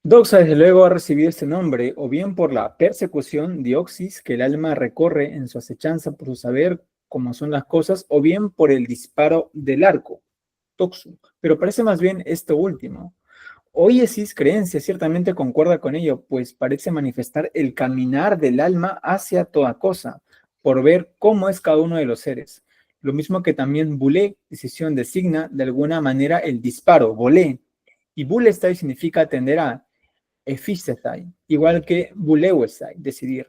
Doxa, desde luego, ha recibido este nombre, o bien por la persecución, dioxis, que el alma recorre en su acechanza por su saber cómo son las cosas, o bien por el disparo del arco, toxu. Pero parece más bien esto último. Oiesis, creencia, ciertamente concuerda con ello, pues parece manifestar el caminar del alma hacia toda cosa, por ver cómo es cada uno de los seres. Lo mismo que también bulé, decisión, designa de alguna manera el disparo, volé. Y bulestai significa tender a Ephistetai, igual que Buleuestai, decidir.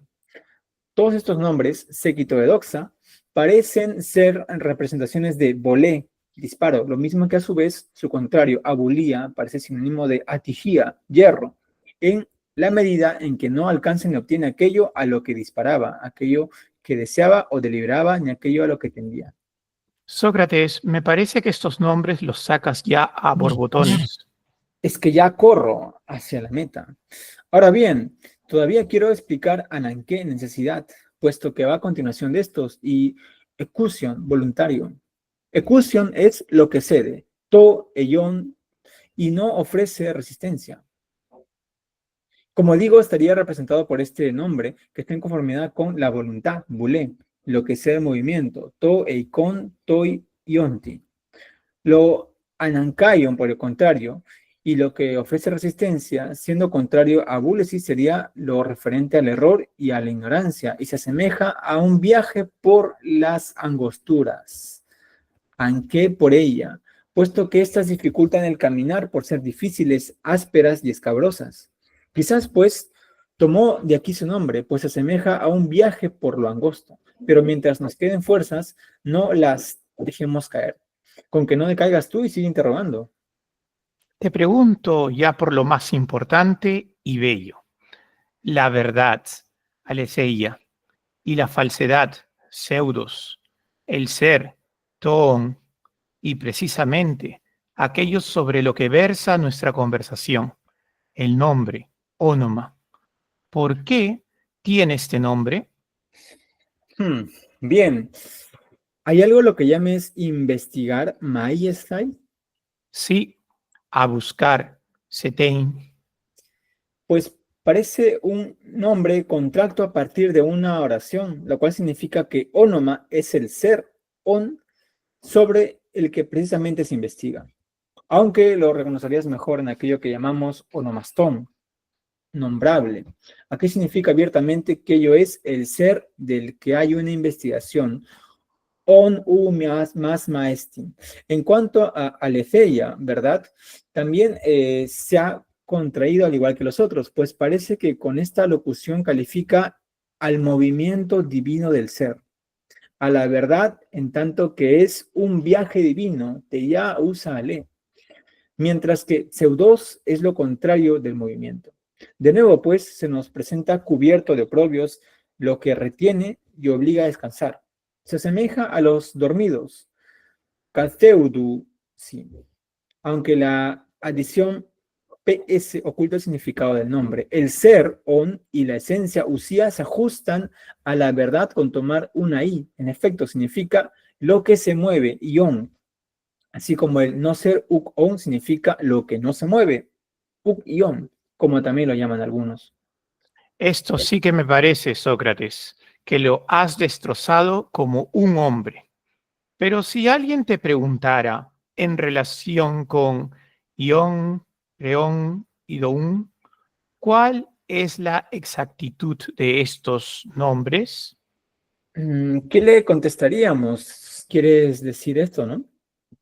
Todos estos nombres, séquito de doxa, parecen ser representaciones de volé, disparo, lo mismo que a su vez su contrario, abulía, parece sinónimo de atijía, hierro, en la medida en que no alcanza ni obtiene aquello a lo que disparaba, aquello que deseaba o deliberaba, ni aquello a lo que tendía. Sócrates, me parece que estos nombres los sacas ya a borbotones. Es que ya corro hacia la meta. Ahora bien, todavía quiero explicar ananqué, necesidad, puesto que va a continuación de estos, y ecusion, voluntario. Ecusion es lo que cede, to, elon, y no ofrece resistencia. Como digo, estaría representado por este nombre, que está en conformidad con la voluntad, bulé, lo que cede movimiento, to, eikon, toi, ionti. Lo anankaion, por el contrario, y lo que ofrece resistencia, siendo contrario a bulesis, sería lo referente al error y a la ignorancia, y se asemeja a un viaje por las angosturas. Anqué por ella, puesto que éstas dificultan el caminar por ser difíciles, ásperas y escabrosas. Quizás, pues, tomó de aquí su nombre, pues se asemeja a un viaje por lo angosto, pero mientras nos queden fuerzas, no las dejemos caer. Con que no decaigas tú y sigue interrogando. Te pregunto ya por lo más importante y bello. La verdad, aletheia, y la falsedad, pseudos, el ser, toon, y precisamente aquello sobre lo que versa nuestra conversación, el nombre, ónoma. ¿Por qué tiene este nombre? Bien. ¿Hay algo lo que llames investigar maiestai? Sí, a buscar, setein. Pues parece un nombre contracto a partir de una oración, lo cual significa que ónoma es el ser, on, sobre el que precisamente se investiga. Aunque lo reconocerías mejor en aquello que llamamos onomastón, nombrable. Aquí significa abiertamente que ello es el ser del que hay una investigación. On u más maestin. En cuanto a aletheia, ¿verdad? También se ha contraído al igual que los otros, pues parece que con esta locución califica al movimiento divino del ser, a la verdad, en tanto que es un viaje divino, te ya usa ale, mientras que pseudos es lo contrario del movimiento. De nuevo, pues, se nos presenta cubierto de oprobios, lo que retiene y obliga a descansar. Se asemeja a los dormidos, catheudu, sí, aunque la adición PS oculta el significado del nombre. El ser, on, y la esencia, usía, se ajustan a la verdad con tomar una i. En efecto, significa lo que se mueve, ion. Así como el no ser uk on significa lo que no se mueve, uk ion, como también lo llaman algunos. Esto sí que me parece, Sócrates, que lo has destrozado como un hombre. Pero si alguien te preguntara en relación con ion, preón y doun, ¿cuál es la exactitud de estos nombres? ¿Qué le contestaríamos? ¿Quieres decir esto, no?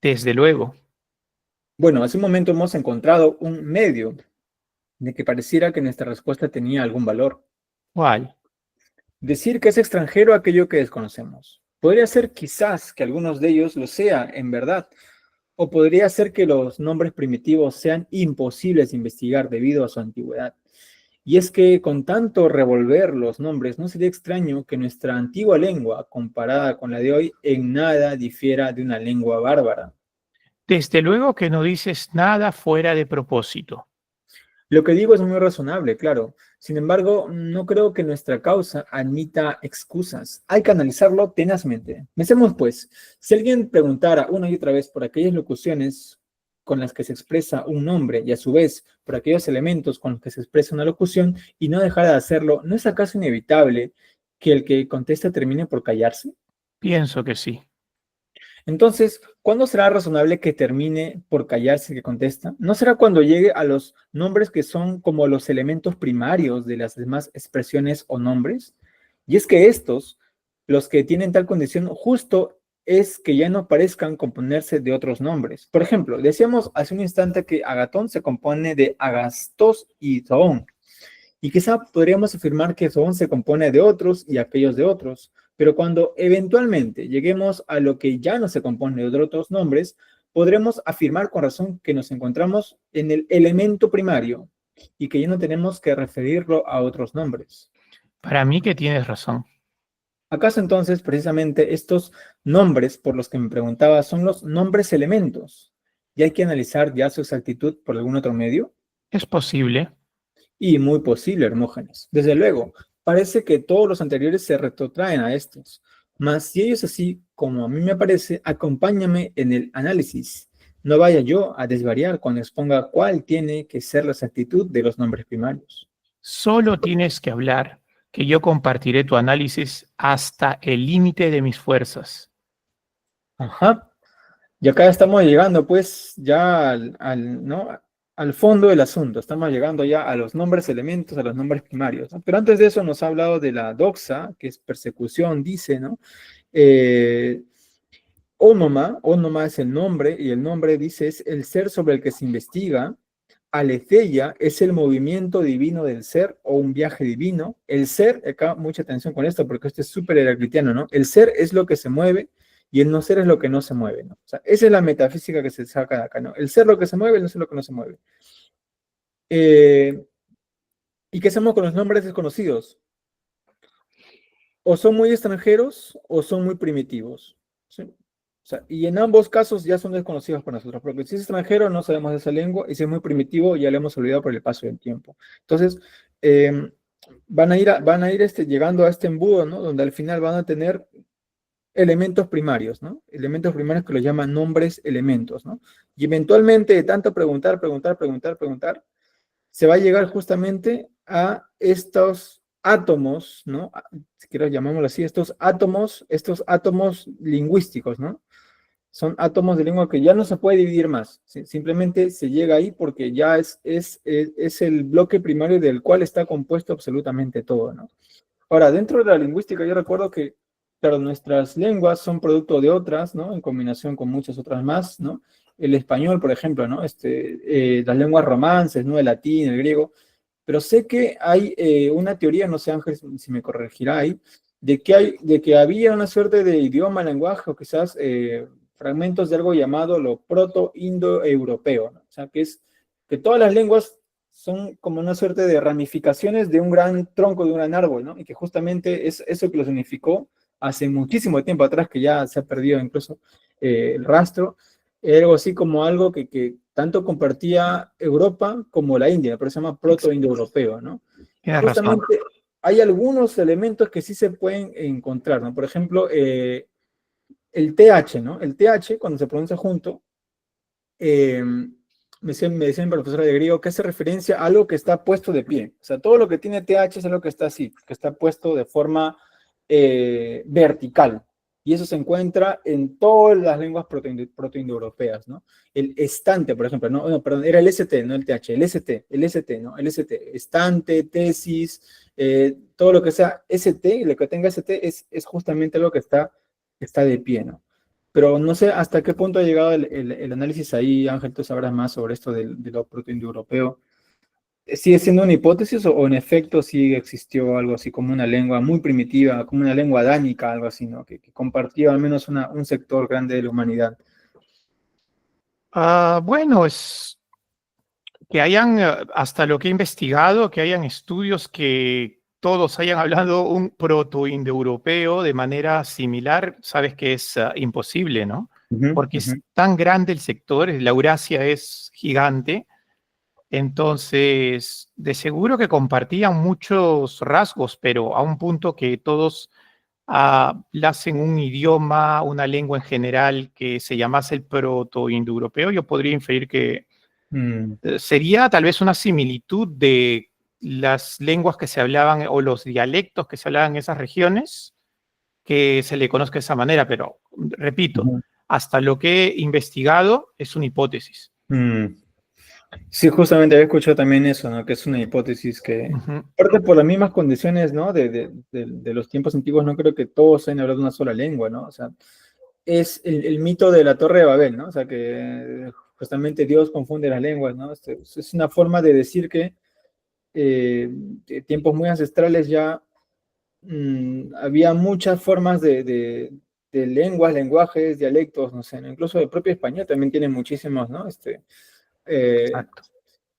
Desde luego. Bueno, hace un momento hemos encontrado un medio de que pareciera que nuestra respuesta tenía algún valor. ¿Cuál? Decir que es extranjero aquello que desconocemos. Podría ser quizás que algunos de ellos lo sea en verdad, o podría ser que los nombres primitivos sean imposibles de investigar debido a su antigüedad. Y es que con tanto revolver los nombres, no sería extraño que nuestra antigua lengua, comparada con la de hoy, en nada difiera de una lengua bárbara. Desde luego que no dices nada fuera de propósito. Lo que digo es muy razonable, claro. Sin embargo, no creo que nuestra causa admita excusas. Hay que analizarlo tenazmente. Pensemos, pues, si alguien preguntara una y otra vez por aquellas locuciones con las que se expresa un nombre y a su vez por aquellos elementos con los que se expresa una locución y no dejara de hacerlo, ¿no es acaso inevitable que el que contesta termine por callarse? Pienso que sí. Entonces, ¿cuándo será razonable que termine por callarse el que contesta? ¿No será cuando llegue a los nombres que son como los elementos primarios de las demás expresiones o nombres? Y es que estos, los que tienen tal condición, justo es que ya no parezcan componerse de otros nombres. Por ejemplo, decíamos hace un instante que Agatón se compone de Agastos y Zoón. Y quizá podríamos afirmar que Zoón se compone de otros y aquellos de otros, Pero cuando eventualmente lleguemos a lo que ya no se compone de otros nombres, podremos afirmar con razón que nos encontramos en el elemento primario y que ya no tenemos que referirlo a otros nombres. Para mí que tienes razón. ¿Acaso entonces precisamente estos nombres por los que me preguntaba son los nombres elementos? ¿Y hay que analizar ya su exactitud por algún otro medio? Es posible. Y muy posible, Hermógenes. Desde luego, parece que todos los anteriores se retrotraen a estos. Mas si ello es así, como a mí me parece, acompáñame en el análisis. No vaya yo a desvariar cuando exponga cuál tiene que ser la exactitud de los nombres primarios. Solo tienes que hablar, que yo compartiré tu análisis hasta el límite de mis fuerzas. Ajá. Y acá estamos llegando, pues, ya ¿no? al fondo del asunto. Estamos llegando ya a los nombres elementos, a los nombres primarios, ¿no? Pero antes de eso nos ha hablado de la doxa, que es persecución, dice, ¿no? Ónoma es el nombre, y el nombre, dice, es el ser sobre el que se investiga. Aletheia es el movimiento divino del ser o un viaje divino. El ser, acá mucha atención con esto porque esto es súper heraclitiano, ¿no? El ser es lo que se mueve y el no ser es lo que no se mueve, ¿no? O sea, esa es la metafísica que se saca de acá, ¿no? El ser lo que se mueve, el no ser lo que no se mueve. ¿Y qué hacemos con los nombres desconocidos? O son muy extranjeros o son muy primitivos, ¿sí? O sea, y en ambos casos ya son desconocidos para nosotros, porque si es extranjero no sabemos de esa lengua, y si es muy primitivo ya lo hemos olvidado por el paso del tiempo. Entonces, van a ir llegando a este embudo, ¿no? Donde al final van a tener elementos primarios, ¿no? Elementos primarios que los llaman nombres elementos, ¿no? Y eventualmente, de tanto preguntar, se va a llegar justamente a estos átomos, ¿no? Si quiero llamámoslo así, estos átomos lingüísticos, ¿no? Son átomos de lengua que ya no se puede dividir más. Simplemente se llega ahí porque ya es el bloque primario del cual está compuesto absolutamente todo, ¿no? Ahora, dentro de la lingüística, yo recuerdo que, claro, nuestras lenguas son producto de otras, ¿no? En combinación con muchas otras más, ¿no? El español, por ejemplo, ¿no? Las lenguas romances, ¿no? El latín, el griego. Pero sé que hay una teoría, no sé, Ángel, si me corregirá ahí, de que había una suerte de idioma, lenguaje, o quizás fragmentos de algo llamado lo proto-indoeuropeo, ¿no? O sea, que todas las lenguas son como una suerte de ramificaciones de un gran tronco, de un gran árbol, ¿no? Y que justamente es eso que los unificó hace muchísimo tiempo atrás, que ya se ha perdido incluso el rastro, algo así como algo que tanto compartía Europa como la India, pero se llama proto-indoeuropeo, ¿no? Y Tienes razón. justamente hay algunos elementos que sí se pueden encontrar, ¿no? Por ejemplo, el TH, ¿no? El TH, cuando se pronuncia junto, me decía mi profesora de griego que hace referencia a algo que está puesto de pie. O sea, todo lo que tiene TH es algo que está así, que está puesto de forma vertical. Y eso se encuentra en todas las lenguas protoindoeuropeas, ¿no? El estante, por ejemplo, no, perdón, era el ST, no el TH, el ST, ¿no? El ST, estante, tesis, todo lo que sea ST, lo que tenga ST es justamente lo que está de pie, ¿no? Pero no sé hasta qué punto ha llegado el análisis ahí, Ángel, tú sabrás más sobre esto de lo protoindoeuropeo. ¿Sigue siendo una hipótesis o en efecto sí existió algo así como una lengua muy primitiva, como una lengua dánica, algo así, ¿no? Que compartía al menos un sector grande de la humanidad? Bueno, es que hayan, hasta lo que he investigado, que hayan estudios que todos hayan hablado un proto-indoeuropeo de manera similar, sabes que es imposible, ¿no? Ujú, Porque ujú. es tan grande el sector, la Eurasia es gigante, entonces de seguro que compartían muchos rasgos, pero a un punto que todos hacen un idioma, una lengua en general que se llamase el proto-indoeuropeo, yo podría inferir que Mm, sería tal vez una similitud de las lenguas que se hablaban o los dialectos que se hablaban en esas regiones, que se le conozca de esa manera, pero repito, ujú, hasta lo que he investigado es una hipótesis. mm. Sí, justamente había escuchado también eso, ¿no? Que es una hipótesis que, Ujú. aparte por las mismas condiciones, ¿no? De los tiempos antiguos, no creo que todos hayan hablado una sola lengua, ¿no? O sea, es el mito de la Torre de Babel, ¿no? O sea, que justamente Dios confunde las lenguas, ¿no? Es una forma de decir que de tiempos muy ancestrales ya había muchas formas de lenguas, lenguajes, dialectos, no sé, ¿no? Incluso el propio español también tiene muchísimos, ¿no? Eh, Exacto.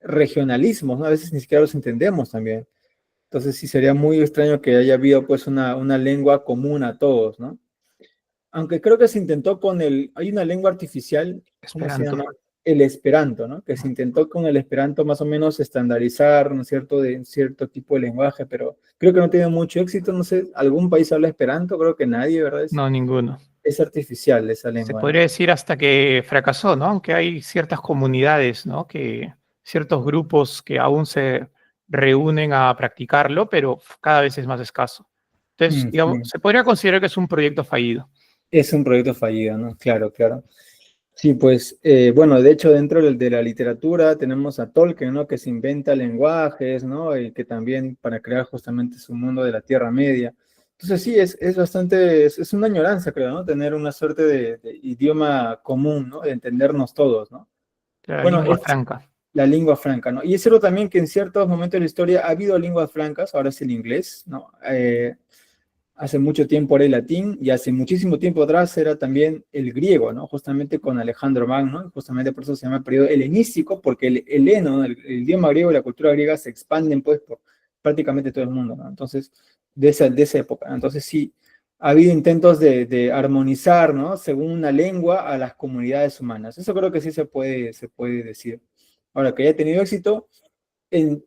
regionalismos, ¿no? A veces ni siquiera los entendemos también. Entonces sí sería muy extraño que haya habido pues una lengua común a todos, ¿no? Aunque creo que se intentó hay una lengua artificial, ¿cómo se Esperanto. llama? El Esperanto, ¿no? Que se intentó con el Esperanto más o menos estandarizar, ¿no es cierto?, de cierto tipo de lenguaje, pero creo que no tiene mucho éxito, no sé, ¿algún país habla Esperanto? Creo que nadie, ¿verdad? No, ninguno. Es artificial esa Se lengua, ¿no? podría decir hasta que fracasó, ¿no? Aunque hay ciertas comunidades, ¿no? Ciertos grupos que aún se reúnen a practicarlo, pero cada vez es más escaso. Entonces, digamos, Sí. se podría considerar que es un proyecto fallido. Es un proyecto fallido, ¿no? Claro, claro. Sí, pues, bueno, de hecho, dentro de la literatura tenemos a Tolkien, ¿no? Que se inventa lenguajes, ¿no? Y que también para crear justamente su mundo de la Tierra Media. Entonces, sí, es bastante, es una añoranza, creo, ¿no? Tener una suerte de idioma común, ¿no? De entendernos todos, ¿no? La Bueno, lengua es franca. la lengua franca, ¿no? Y es cierto también que en ciertos momentos de la historia ha habido lenguas francas, ahora es el inglés, ¿no? Hace mucho tiempo era el latín y hace muchísimo tiempo atrás era también el griego, ¿no? Justamente con Alejandro Magno, justamente por eso se llama el periodo helenístico, porque el heleno, ¿no? el idioma griego y la cultura griega se expanden pues por prácticamente todo el mundo, ¿no? Entonces, de esa época, ¿no? Entonces sí, ha habido intentos de armonizar, ¿no? Según una lengua a las comunidades humanas. Eso creo que sí se puede decir. Ahora, que haya tenido éxito en,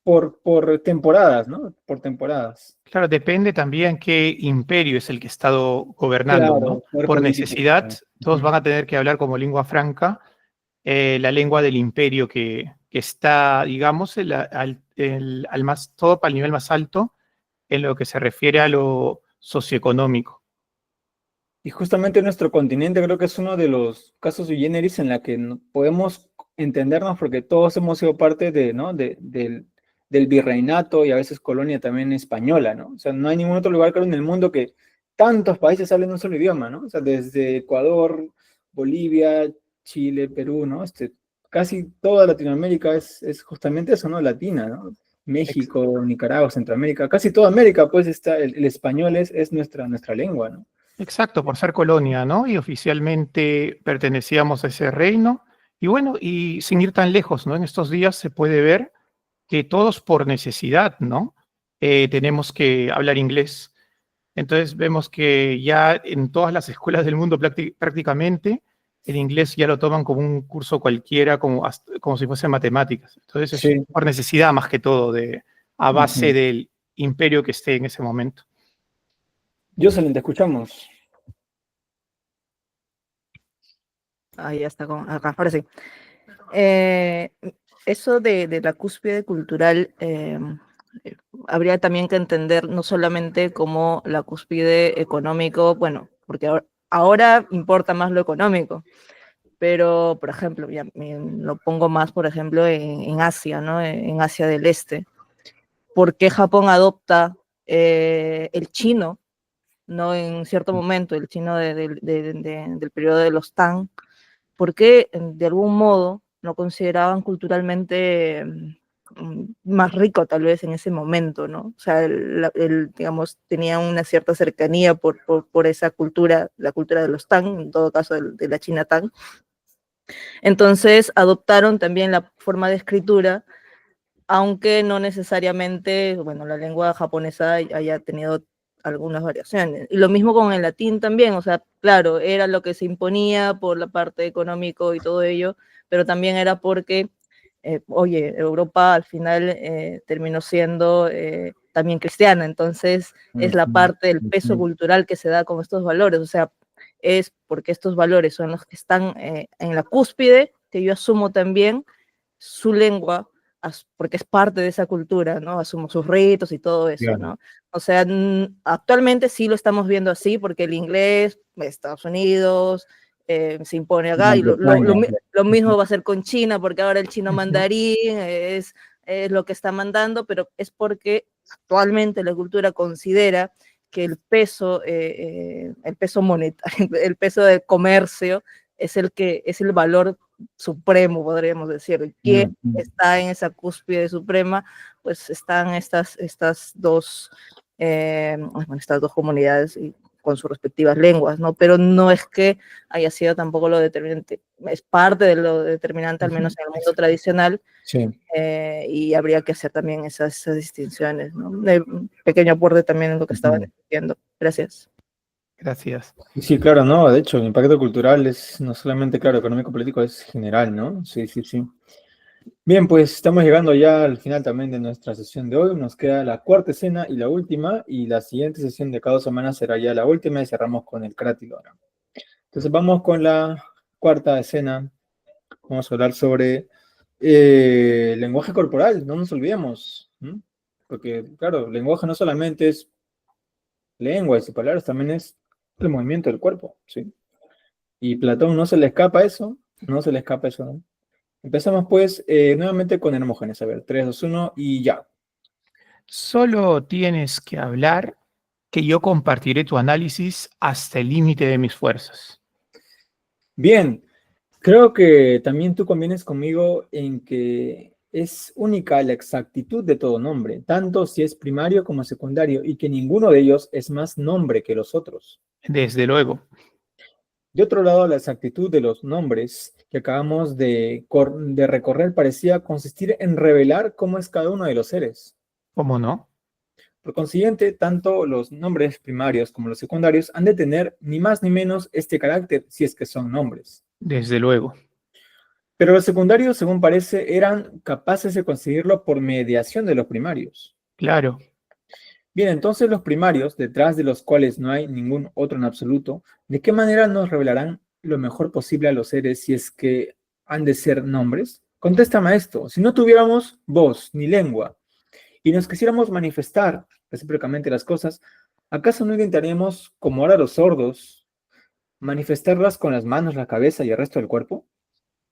por temporadas, ¿no? Por temporadas. Claro, depende también qué imperio es el que ha estado gobernando, ¿no? Claro, poder Por político. necesidad, todos Ujú. van a tener que hablar como lengua franca la lengua del imperio que está, digamos, al más, todo para el nivel más alto en lo que se refiere a lo socioeconómico. Y justamente nuestro continente creo que es uno de los casos sui generis en la que podemos entendernos porque todos hemos sido parte de, ¿no? del virreinato y a veces colonia también española, ¿no? O sea, no hay ningún otro lugar creo en el mundo que tantos países hablen un solo idioma, ¿no? O sea, desde Ecuador, Bolivia, Chile, Perú, ¿no? Casi toda Latinoamérica es justamente eso, ¿no? Latina, ¿no? Ex- México, Nicaragua, Centroamérica, casi toda América, pues está, el español es nuestra lengua, ¿no? Exacto, por ser colonia, ¿no? Y oficialmente pertenecíamos a ese reino. Y bueno, y sin ir tan lejos, ¿no? En estos días se puede ver que todos por necesidad, ¿no? Tenemos que hablar inglés. Entonces vemos que ya en todas las escuelas del mundo prácticamente el inglés ya lo toman como un curso cualquiera, como si fuese matemáticas. Entonces es Sí. por necesidad más que todo, a base Ujú. del imperio que esté en ese momento. Jocelyn, te escuchamos. Ahí ya está con acá, ahora sí. Eh, Eso de la cúspide cultural, eh, habría también que entender no solamente como la cúspide económico, bueno, porque ahora importa más lo económico, pero, por ejemplo, ya lo pongo más, por ejemplo, en Asia, ¿no? En Asia del Este. ¿Por qué Japón adopta el chino, ¿no? En cierto momento, el chino del periodo de los Tang? Porque de algún modo lo consideraban culturalmente más rico tal vez en ese momento, ¿no? O sea, digamos, tenía una cierta cercanía por esa cultura, la cultura de los Tang, en todo caso de la China Tang. Entonces adoptaron también la forma de escritura, aunque no necesariamente, bueno, la lengua japonesa haya tenido algunas variaciones. Y lo mismo con el latín también, o sea, claro, era lo que se imponía por la parte económico y todo ello, pero también era porque, oye, Europa al final terminó siendo también cristiana, entonces es la Ujú, parte del peso ujú. cultural que se da con estos valores, o sea, es porque estos valores son los que están en la cúspide, que yo asumo también su lengua porque es parte de esa cultura, ¿no? Asumo sus ritos y todo eso, Claro. ¿no? O sea, actualmente sí lo estamos viendo así porque el inglés, Estados Unidos, se impone acá Gran y Bretaña. lo Ujú, mismo va a ser con China porque ahora el chino ujú. mandarín es lo que está mandando, pero es porque actualmente la cultura considera que el peso monetario, el peso del comercio es el valor supremo, podríamos decir. ¿Quién Ujú. está en esa cúspide suprema? Pues están estas dos bueno, estas dos comunidades y con sus respectivas lenguas, ¿no? Pero no es que haya sido tampoco lo determinante, es parte de lo determinante, al menos en el mundo tradicional, Sí. y habría que hacer también esas distinciones, ¿no? Un pequeño aporte también en lo que estaban diciendo. Gracias. Gracias. Y sí, claro, no, de hecho, el impacto cultural es no solamente, claro, económico-político, es general, ¿no? Sí, sí, sí. Bien, pues estamos llegando ya al final también de nuestra sesión de hoy. Nos queda la cuarta escena y la última, y la siguiente sesión de cada 2 semanas será ya la última y cerramos con el crátilo ahora. Entonces vamos con la cuarta escena. Vamos a hablar sobre lenguaje corporal, no nos olvidemos, ¿m? Porque, claro, lenguaje no solamente es lengua y palabras, también es el movimiento del cuerpo, ¿sí? Y Platón no se le escapa eso, no se le escapa eso, ¿no? Empezamos pues nuevamente con Hermógenes. A ver, 3, 2, 1 y ya. Solo tienes que hablar que yo compartiré tu análisis hasta el límite de mis fuerzas. Bien, creo que también tú convienes conmigo en que es única la exactitud de todo nombre, tanto si es primario como secundario, y que ninguno de ellos es más nombre que los otros. Desde luego. De otro lado, la exactitud de los nombres que acabamos de recorrer parecía consistir en revelar cómo es cada uno de los seres. ¿Cómo no? Por consiguiente, tanto los nombres primarios como los secundarios han de tener ni más ni menos este carácter si es que son nombres. Desde luego. Pero los secundarios, según parece, eran capaces de conseguirlo por mediación de los primarios. Claro. Bien, entonces los primarios, detrás de los cuales no hay ningún otro en absoluto, ¿de qué manera nos revelarán lo mejor posible a los seres si es que han de ser nombres? Contéstame a esto. Si no tuviéramos voz ni lengua y nos quisiéramos manifestar recíprocamente las cosas, ¿acaso no intentaríamos, como ahora los sordos, manifestarlas con las manos, la cabeza y el resto del cuerpo?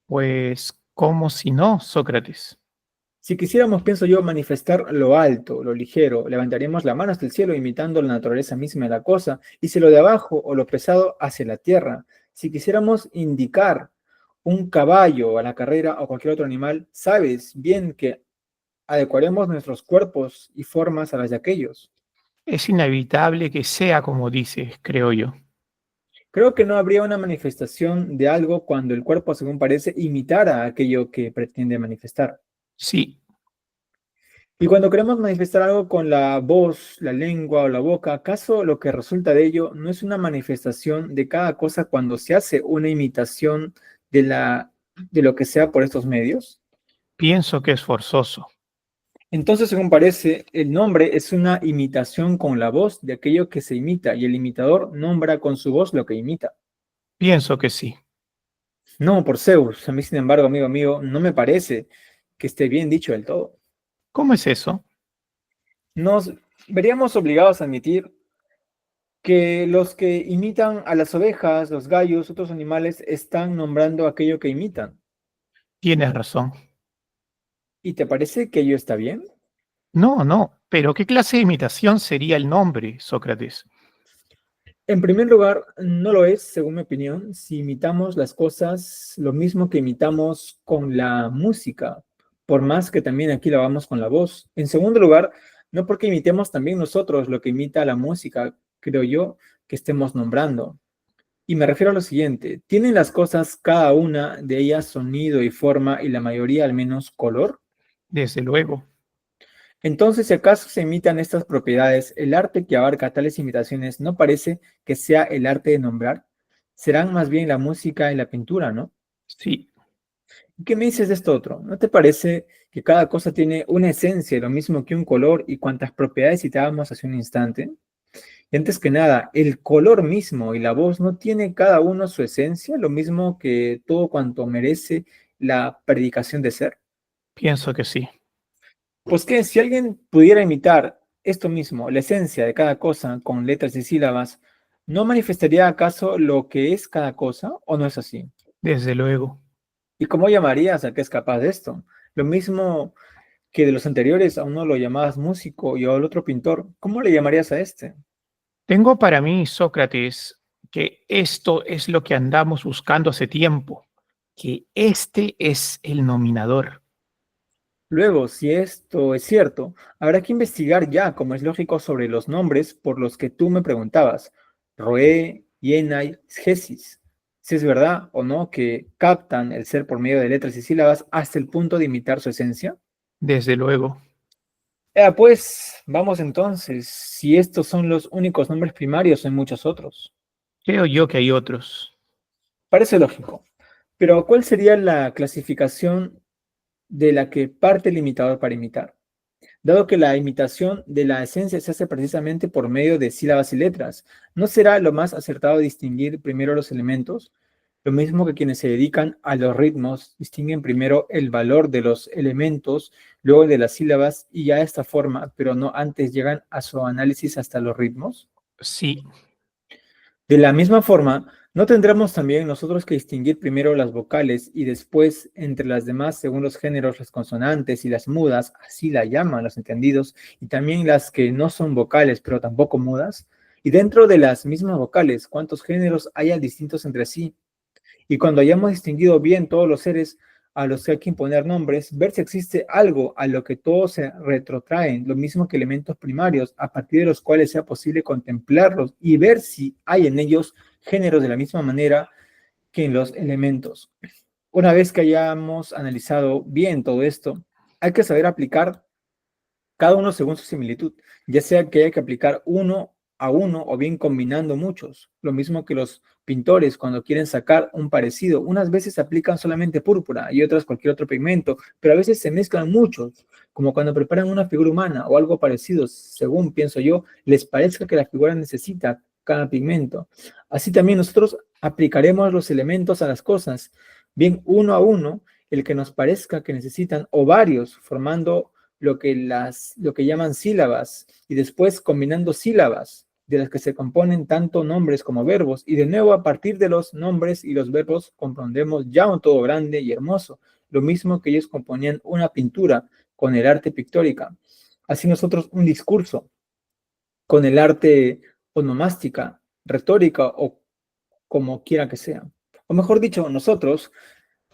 Pues, ¿cómo si no, Sócrates? Si quisiéramos, pienso yo, manifestar lo alto, lo ligero, levantaríamos la mano hasta el cielo imitando la naturaleza misma de la cosa, y si lo de abajo o lo pesado hacia la tierra. Si quisiéramos indicar un caballo a la carrera o cualquier otro animal, sabes bien que adecuaremos nuestros cuerpos y formas a las de aquellos. Es inevitable que sea como dices, creo yo. Creo que no habría una manifestación de algo cuando el cuerpo, según parece, imitara aquello que pretende manifestar. Sí, Y cuando queremos manifestar algo con la voz, la lengua o la boca, ¿acaso lo que resulta de ello no es una manifestación de cada cosa cuando se hace una imitación de lo que sea por estos medios? pienso que es forzoso. Entonces, según parece, el nombre es una imitación con la voz de aquello que se imita, y el imitador nombra con su voz lo que imita. Pienso que sí. No, por Zeus. A mí, sin embargo, amigo mío, no me parece que esté bien dicho del todo. ¿Cómo es eso? Nos veríamos obligados a admitir que los que imitan a las ovejas, los gallos, otros animales, están nombrando aquello que imitan. Tienes razón. ¿Y te parece que ello está bien? No, no, pero ¿qué clase de imitación sería el nombre, Sócrates? En primer lugar, no lo es, según mi opinión, si imitamos las cosas lo mismo que imitamos con la música, por más que también aquí lo hagamos con la voz. En segundo lugar, no porque imitemos también nosotros lo que imita la música, creo yo, que estemos nombrando. Y me refiero a lo siguiente, ¿tienen las cosas cada una de ellas sonido y forma y la mayoría al menos color? Desde luego. Entonces, si acaso se imitan estas propiedades, el arte que abarca tales imitaciones no parece que sea el arte de nombrar, serán más bien la música y la pintura, ¿no? Sí, ¿Y qué me dices de esto otro? ¿No te parece que cada cosa tiene una esencia, lo mismo que un color y cuantas propiedades citábamos hace un instante? Y antes que nada, el color mismo y la voz no tiene cada uno su esencia, lo mismo que todo cuanto merece la predicación de ser. pienso que sí. Pues que si alguien pudiera imitar esto mismo, la esencia de cada cosa con letras y sílabas, ¿no manifestaría acaso lo que es cada cosa o no es así? Desde luego. ¿Y cómo llamarías al que es capaz de esto? Lo mismo que de los anteriores, a uno lo llamabas músico y al otro pintor, ¿cómo le llamarías a este? Tengo para mí, Sócrates, que esto es lo que andamos buscando hace tiempo, que este es el nominador. Luego, si esto es cierto, habrá que investigar ya, como es lógico, sobre los nombres por los que tú me preguntabas, Roé, Yenai, Gesis, si es verdad o no que captan el ser por medio de letras y sílabas hasta el punto de imitar su esencia. Desde luego. Pues, vamos entonces, si estos son los únicos nombres primarios, hay muchos otros. Creo yo que hay otros. Parece lógico, pero ¿cuál sería la clasificación de la que parte el imitador para imitar? Dado que la imitación de la esencia se hace precisamente por medio de sílabas y letras, ¿no será lo más acertado distinguir primero los elementos? Lo mismo que quienes se dedican a los ritmos distinguen primero el valor de los elementos, luego de las sílabas y ya de esta forma, pero no antes llegan a su análisis hasta los ritmos. Sí, De la misma forma, ¿no tendremos también nosotros que distinguir primero las vocales y después entre las demás según los géneros, las consonantes y las mudas, así la llaman los entendidos, y también las que no son vocales pero tampoco mudas? Y dentro de las mismas vocales, ¿cuántos géneros hay distintos entre sí? Y cuando hayamos distinguido bien todos los seres a los que hay que imponer nombres, ver si existe algo a lo que todos se retrotraen, lo mismo que elementos primarios, a partir de los cuales sea posible contemplarlos y ver si hay en ellos géneros de la misma manera que en los elementos. Una vez que hayamos analizado bien todo esto, hay que saber aplicar cada uno según su similitud, ya sea que haya que aplicar uno a uno o bien combinando muchos. Lo mismo que los pintores cuando quieren sacar un parecido. Unas veces aplican solamente púrpura y otras cualquier otro pigmento, pero a veces se mezclan muchos, como cuando preparan una figura humana o algo parecido, según pienso yo, les parezca que la figura necesita cada pigmento. Así también nosotros aplicaremos los elementos a las cosas, bien uno a uno, el que nos parezca que necesitan, o varios, formando lo que llaman sílabas, y después combinando sílabas, de las que se componen tanto nombres como verbos, y de nuevo a partir de los nombres y los verbos comprendemos ya un todo grande y hermoso, lo mismo que ellos componían una pintura con el arte pictórica. Así nosotros un discurso con el arte onomástica, retórica o como quiera que sea. O mejor dicho, nosotros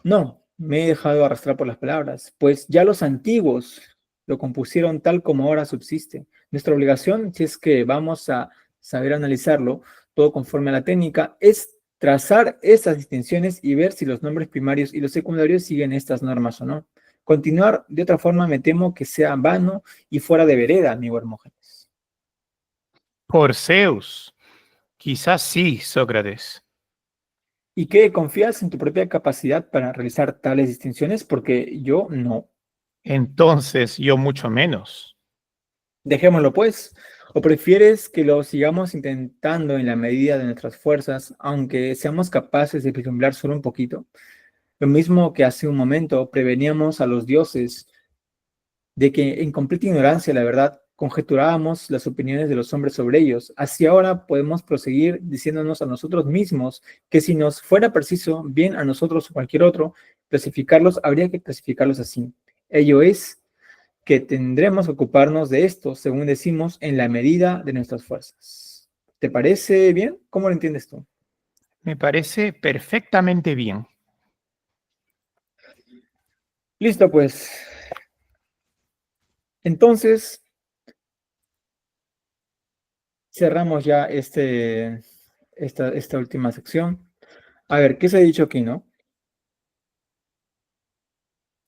no, me he dejado arrastrar por las palabras, pues ya los antiguos lo compusieron tal como ahora subsiste. Nuestra obligación, si es que vamos a saber analizarlo, todo conforme a la técnica, es trazar esas distinciones y ver si los nombres primarios y los secundarios siguen estas normas o no. Continuar de otra forma me temo que sea vano y fuera de vereda, amigo Hermógenes. por Zeus. Quizás sí, Sócrates. ¿Y qué? ¿Confías en tu propia capacidad para realizar tales distinciones? Porque yo no. Entonces yo mucho menos. Dejémoslo pues. ¿O prefieres que lo sigamos intentando en la medida de nuestras fuerzas, aunque seamos capaces de vislumbrar solo un poquito? Lo mismo que hace un momento preveníamos a los dioses de que en completa ignorancia, la verdad, conjeturábamos las opiniones de los hombres sobre ellos. Así ahora podemos proseguir diciéndonos a nosotros mismos que si nos fuera preciso, bien a nosotros o cualquier otro, clasificarlos, habría que clasificarlos así. Ello es que tendremos que ocuparnos de esto, según decimos, en la medida de nuestras fuerzas. ¿Te parece bien? ¿Cómo lo entiendes tú? Me parece perfectamente bien. Listo, pues. Entonces, cerramos ya esta última sección. A ver, ¿qué se ha dicho aquí, no?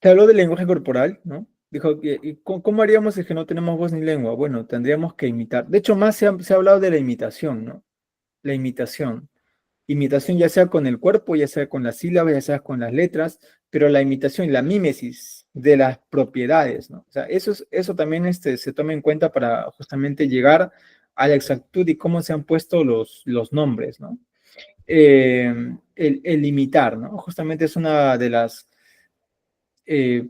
Se habló del lenguaje corporal, ¿no? Dijo que, ¿y cómo haríamos si es que no tenemos voz ni lengua? Bueno, tendríamos que imitar. De hecho, más se ha hablado de la imitación, ¿no? La imitación. Imitación ya sea con el cuerpo, ya sea con las sílabas, ya sea con las letras, pero la imitación, la mímesis de las propiedades, ¿no? O sea, eso también se toma en cuenta para justamente llegar a la exactitud y cómo se han puesto los nombres, ¿no? El imitar, ¿no? Justamente es una de las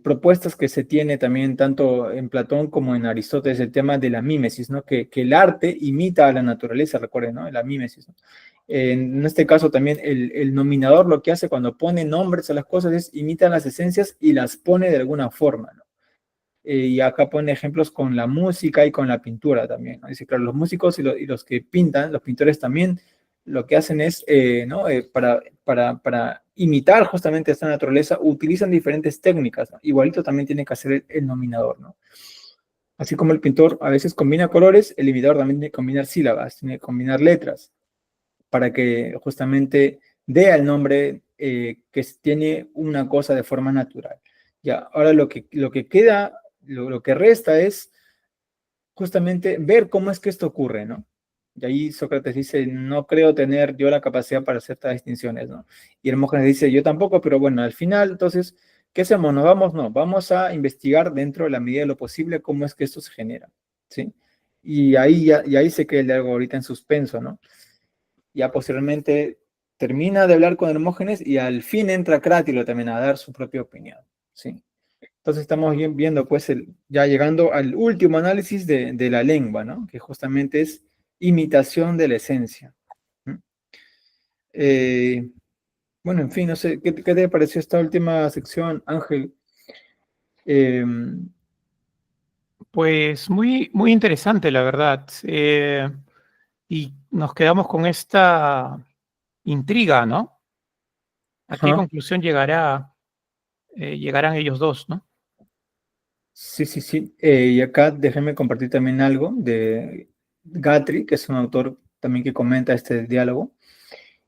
propuestas que se tiene también tanto en Platón como en Aristóteles, el tema de la mímesis, ¿no? Que el arte imita a la naturaleza, recuerden, ¿no? La mímesis, ¿no? En este caso también el nominador lo que hace cuando pone nombres a las cosas es imita las esencias y las pone de alguna forma, ¿no? Y acá pone ejemplos con la música y con la pintura también, ¿no? Dice, claro, los músicos y los que pintan, los pintores también lo que hacen es, ¿no? Para imitar justamente esta naturaleza, utilizan diferentes técnicas, ¿no? Igualito también tiene que hacer el nominador, ¿no? Así como el pintor a veces combina colores, el imitador también tiene que combinar sílabas, tiene que combinar letras, para que justamente dé al nombre que tiene una cosa de forma natural. Ya, ahora lo que queda, lo que resta es justamente ver cómo es que esto ocurre, ¿no? Y ahí Sócrates dice, no creo tener yo la capacidad para hacer estas distinciones, ¿no? Y Hermógenes dice, yo tampoco, pero bueno, al final, entonces, ¿qué hacemos? ¿Nos vamos? No, vamos a investigar dentro de la medida de lo posible cómo es que esto se genera, ¿sí? Y ahí se queda el diálogo ahorita en suspenso, ¿no? Ya posteriormente termina de hablar con Hermógenes y al fin entra Crátilo también a dar su propia opinión, ¿sí? Entonces estamos viendo, pues, ya llegando al último análisis de la lengua, ¿no? Que justamente es imitación de la esencia. Eh, bueno, en fin, no sé, ¿qué te pareció esta última sección, Ángel? Eh, Pues muy, muy interesante, la verdad. Y nos quedamos con esta intriga, ¿no? ¿A qué ajá. conclusión llegarán ellos dos, ¿no? Sí, sí, sí. Y acá déjenme compartir también algo de Guthrie, que es un autor también que comenta este diálogo.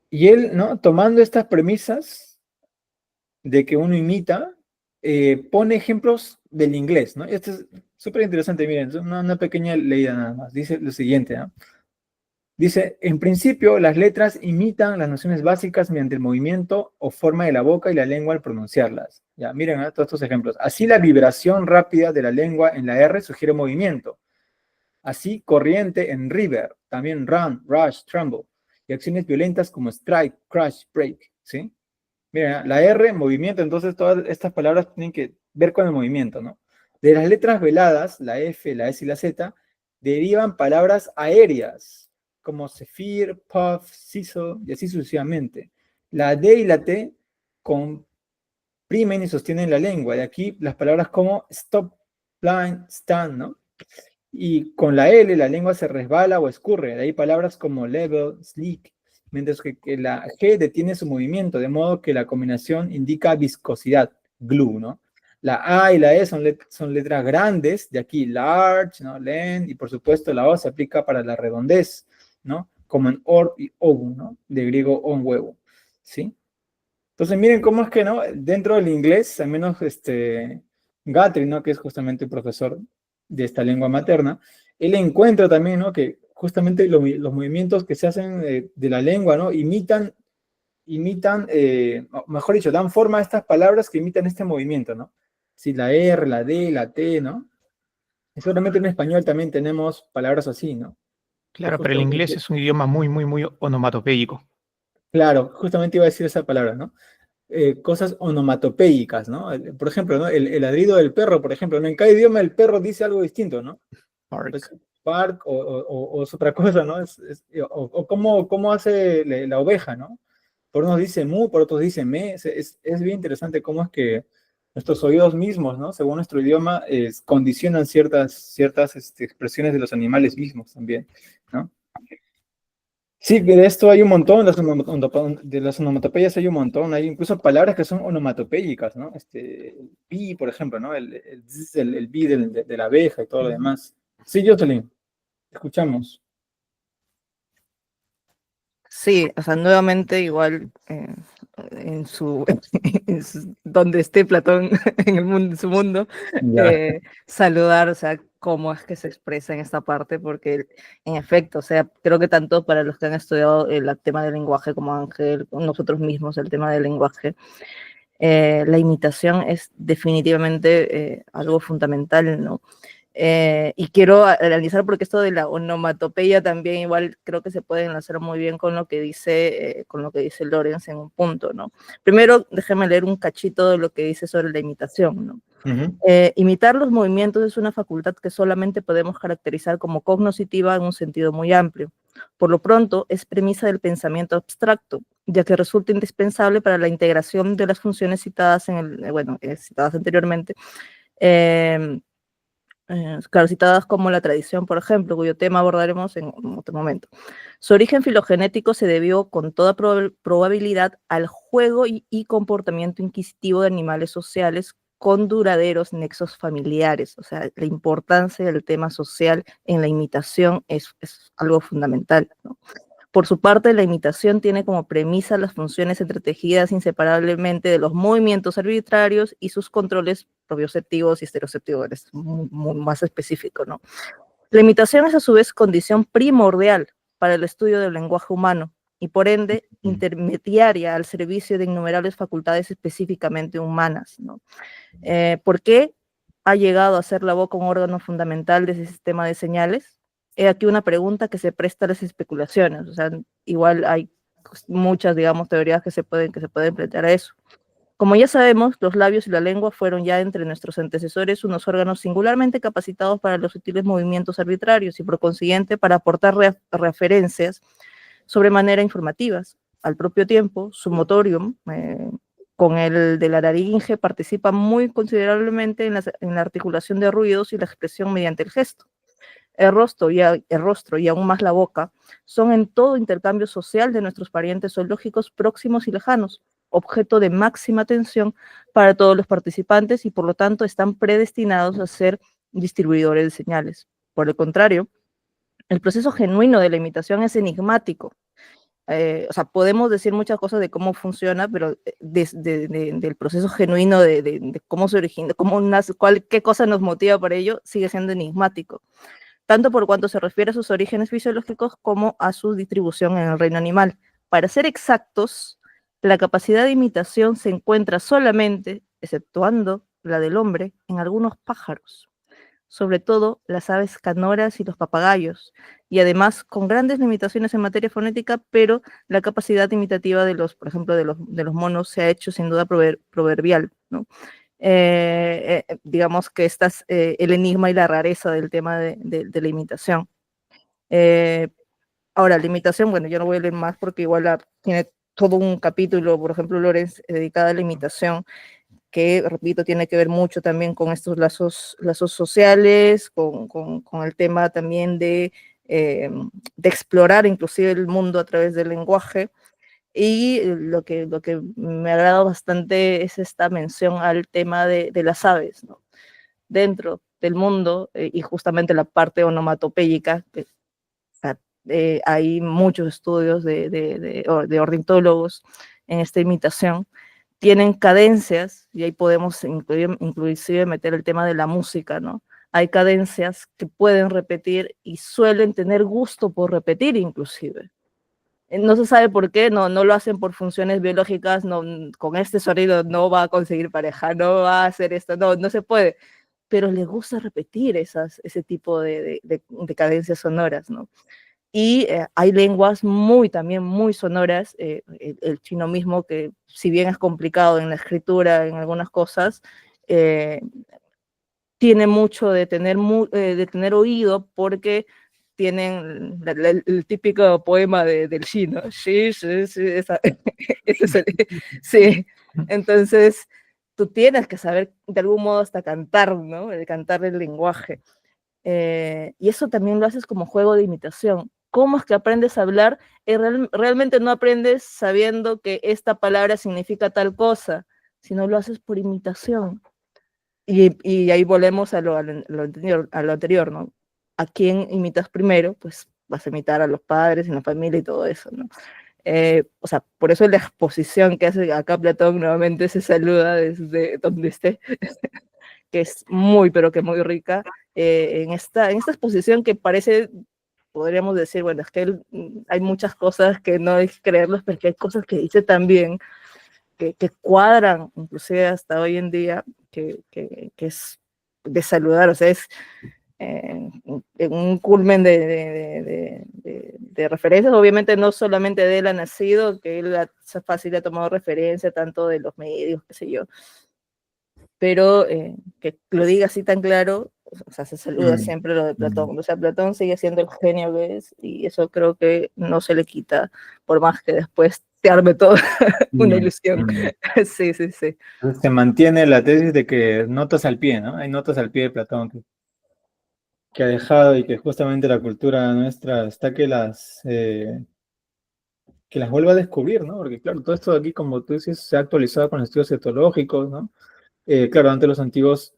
Y él, ¿no? Tomando estas premisas de que uno imita, pone ejemplos del inglés, ¿no? Esto es súper interesante, miren, es una pequeña leída nada más. Dice lo siguiente, ¿no? Dice, en principio, las letras imitan las nociones básicas mediante el movimiento o forma de la boca y la lengua al pronunciarlas. Ya, miren todos estos ejemplos. Así, la vibración rápida de la lengua en la R sugiere movimiento. Así, corriente en river, también run, rush, tremble. Y acciones violentas como strike, crash, break, ¿sí? Mira, la R, movimiento, entonces todas estas palabras tienen que ver con el movimiento, ¿no? De las letras veladas, la F, la S y la Z, derivan palabras aéreas, como zephyr, puff, sizzle, y así sucesivamente. La D y la T comprimen y sostienen la lengua, de aquí las palabras como stop, blind, stand, ¿no? Y con la L la lengua se resbala o escurre, de ahí palabras como level, sleek, mientras que la G detiene su movimiento, de modo que la combinación indica viscosidad, glue, ¿no? La A y la E son letras grandes, de aquí large, ¿no? Length, y por supuesto la O se aplica para la redondez, ¿no? Como en orb y ovum, ¿no? De griego on huevo, ¿sí? Entonces miren cómo es que, ¿no? Dentro del inglés, al menos Guthrie, ¿no? Que es justamente el profesor de esta lengua materna, él encuentra también, ¿no? Que justamente los movimientos que se hacen de la lengua, ¿no? Imitan, mejor dicho, dan forma a estas palabras que imitan este movimiento, ¿no? Sí, la R, la D, la T, ¿no? Y seguramente en español también tenemos palabras así, ¿no? Que Claro, pero el inglés justamente, es un idioma muy, muy, muy onomatopéyico. claro, justamente iba a decir esa palabra, ¿no? Cosas onomatopéicas, ¿no? Por ejemplo, ¿no? El ladrido del perro, por ejemplo, ¿no? En cada idioma el perro dice algo distinto, ¿no? Pues, Park. park o es otra cosa, ¿no? O cómo hace la oveja, ¿no? Por unos dice mu, por otros dice me. Es bien interesante cómo es que nuestros oídos mismos, ¿no? Según nuestro idioma, condicionan ciertas expresiones de los animales mismos también, ¿no? Sí, de esto hay un montón, de las onomatopeyas hay un montón, hay incluso palabras que son onomatopéyicas, ¿no? El pi, por ejemplo, ¿no? El pi de la abeja y todo lo demás. Sí, Jocelyn, escuchamos. Sí, o sea, nuevamente igual donde esté Platón en el mundo, en su mundo, Ya. saludar, o sea, cómo es que se expresa en esta parte, porque en efecto, o sea, creo que tanto para los que han estudiado el tema del lenguaje como Ángel, nosotros mismos, el tema del lenguaje, la imitación es definitivamente algo fundamental, ¿no? Y quiero analizar porque esto de la onomatopeya también igual creo que se puede enlazar muy bien con lo que dice Lorenz en un punto, ¿no? Primero, déjeme leer un cachito de lo que dice sobre la imitación, ¿no? Ujú. Imitar los movimientos es una facultad que solamente podemos caracterizar como cognoscitiva en un sentido muy amplio. Por lo pronto, es premisa del pensamiento abstracto, ya que resulta indispensable para la integración de las funciones citadas citadas anteriormente, eh, claro, citadas como la tradición, por ejemplo, cuyo tema abordaremos en otro momento. Su origen filogenético se debió con toda probabilidad al juego y comportamiento inquisitivo de animales sociales con duraderos nexos familiares. O sea, la importancia del tema social en la imitación es algo fundamental, ¿no? Por su parte, la imitación tiene como premisa las funciones entretejidas inseparablemente de los movimientos arbitrarios y sus controles propioceptivos y estereoceptivos. Es muy más específico, ¿no? La imitación es a su vez condición primordial para el estudio del lenguaje humano y por ende intermediaria al servicio de innumerables facultades específicamente humanas, ¿no? ¿Por qué ha llegado a ser la boca un órgano fundamental de ese sistema de señales? He aquí una pregunta que se presta a las especulaciones. O sea, igual hay muchas, digamos, teorías que se pueden plantear a eso. Como ya sabemos, los labios y la lengua fueron ya entre nuestros antecesores unos órganos singularmente capacitados para los sutiles movimientos arbitrarios y por consiguiente para aportar referencias sobremanera informativas. Al propio tiempo, su motorium, con el de la laringe, participa muy considerablemente en la articulación de ruidos y la expresión mediante el gesto. El rostro y aún más la boca son en todo intercambio social de nuestros parientes zoológicos próximos y lejanos, objeto de máxima atención para todos los participantes y por lo tanto están predestinados a ser distribuidores de señales. Por el contrario, el proceso genuino de la imitación es enigmático. O sea, podemos decir muchas cosas de cómo funciona, pero del proceso genuino de cómo se origina, qué cosa nos motiva para ello, sigue siendo enigmático, tanto por cuanto se refiere a sus orígenes fisiológicos como a su distribución en el reino animal. Para ser exactos, la capacidad de imitación se encuentra solamente, exceptuando la del hombre, en algunos pájaros, sobre todo las aves canoras y los papagayos, y además con grandes limitaciones en materia fonética, pero la capacidad imitativa por ejemplo, de los monos se ha hecho sin duda proverbial, ¿no? Digamos que esta es el enigma y la rareza del tema de la imitación. Ahora, la imitación, bueno, yo no voy a leer más porque igual tiene todo un capítulo, por ejemplo, Lorenz, dedicado a la imitación, que, repito, tiene que ver mucho también con estos lazos sociales, con el tema también de explorar inclusive el mundo a través del lenguaje. Y lo que me agrada bastante es esta mención al tema de las aves, ¿no? Dentro del mundo, y justamente la parte onomatopéyica, que hay muchos estudios de ornitólogos en esta imitación, tienen cadencias, y ahí podemos inclusive meter el tema de la música, ¿no? Hay cadencias que pueden repetir y suelen tener gusto por repetir inclusive. No se sabe por qué, no lo hacen por funciones biológicas, no, con este sonido no va a conseguir pareja, no va a hacer esto, no se puede, pero les gusta repetir ese tipo de cadencias sonoras, ¿no? Y hay lenguas también muy sonoras, el chino mismo, que si bien es complicado en la escritura, en algunas cosas, tiene mucho de tener oído, porque tienen el típico poema del chino. Sí, sí, sí, sí. Entonces, tú tienes que saber de algún modo hasta cantar, ¿no? El cantar el lenguaje. Y eso también lo haces como juego de imitación. ¿Cómo es que aprendes a hablar? Realmente no aprendes sabiendo que esta palabra significa tal cosa, sino lo haces por imitación. Y ahí volvemos a lo anterior, ¿no? ¿A quién imitas primero? Pues vas a imitar a los padres, en la familia y todo eso, ¿no? O sea, por eso la exposición que hace acá Platón nuevamente se saluda desde donde esté, que es pero que muy rica, en esta exposición que parece, podríamos decir, bueno, es que hay muchas cosas que no hay que creerlos, pero que hay cosas que dice también, que cuadran, inclusive hasta hoy en día, que es de saludar, o sea, es un culmen de referencias, obviamente no solamente de él ha nacido, que él fácil ha tomado referencia tanto de los medios, qué sé yo, pero que lo diga así tan claro, o sea, se saluda siempre lo de Platón. O sea, Platón sigue siendo el genio que es, y eso creo que no se le quita, por más que después te arme todo una ilusión. Sí, sí, sí. Se mantiene la tesis de que notas al pie, ¿no? Hay notas al pie de Platón. que ha dejado y que justamente la cultura nuestra está que las vuelva a descubrir, ¿no? Porque claro, todo esto de aquí, como tú dices, se ha actualizado con estudios etológicos, ¿no? Claro, antes los antiguos,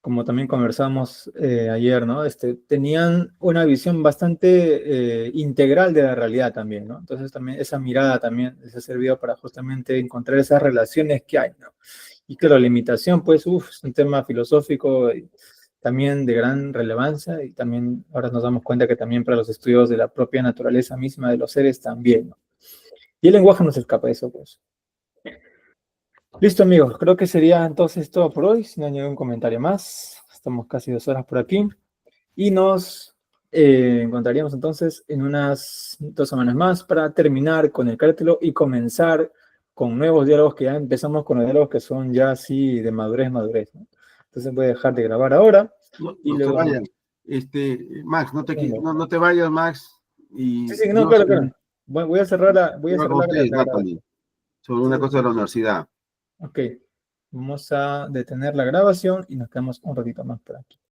como también conversamos ayer, ¿no? Tenían una visión bastante integral de la realidad también, ¿no? Entonces también esa mirada también les ha servido para justamente encontrar esas relaciones que hay, ¿no? Y claro, la limitación, pues, es un tema filosófico también de gran relevancia y también ahora nos damos cuenta que también para los estudios de la propia naturaleza misma de los seres también, ¿no? Y el lenguaje no se escapa de eso, pues. Listo, amigos. Creo que sería entonces todo por hoy. Si no hay ningún comentario más, estamos casi 2 horas por aquí. Y nos encontraríamos entonces en unas 2 semanas más para terminar con el capítulo y comenzar con nuevos diálogos que ya empezamos con los diálogos que son ya así de madurez, ¿no? Entonces voy a dejar de grabar ahora. No, Y no se luego... vayan. Max, no te vayas, Max. Y Sí, no, claro, claro. Voy a cerrar con ustedes, la Natalie, sobre Sí, una sí, cosa de la universidad. Ok, vamos a detener la grabación y nos quedamos un ratito más por aquí.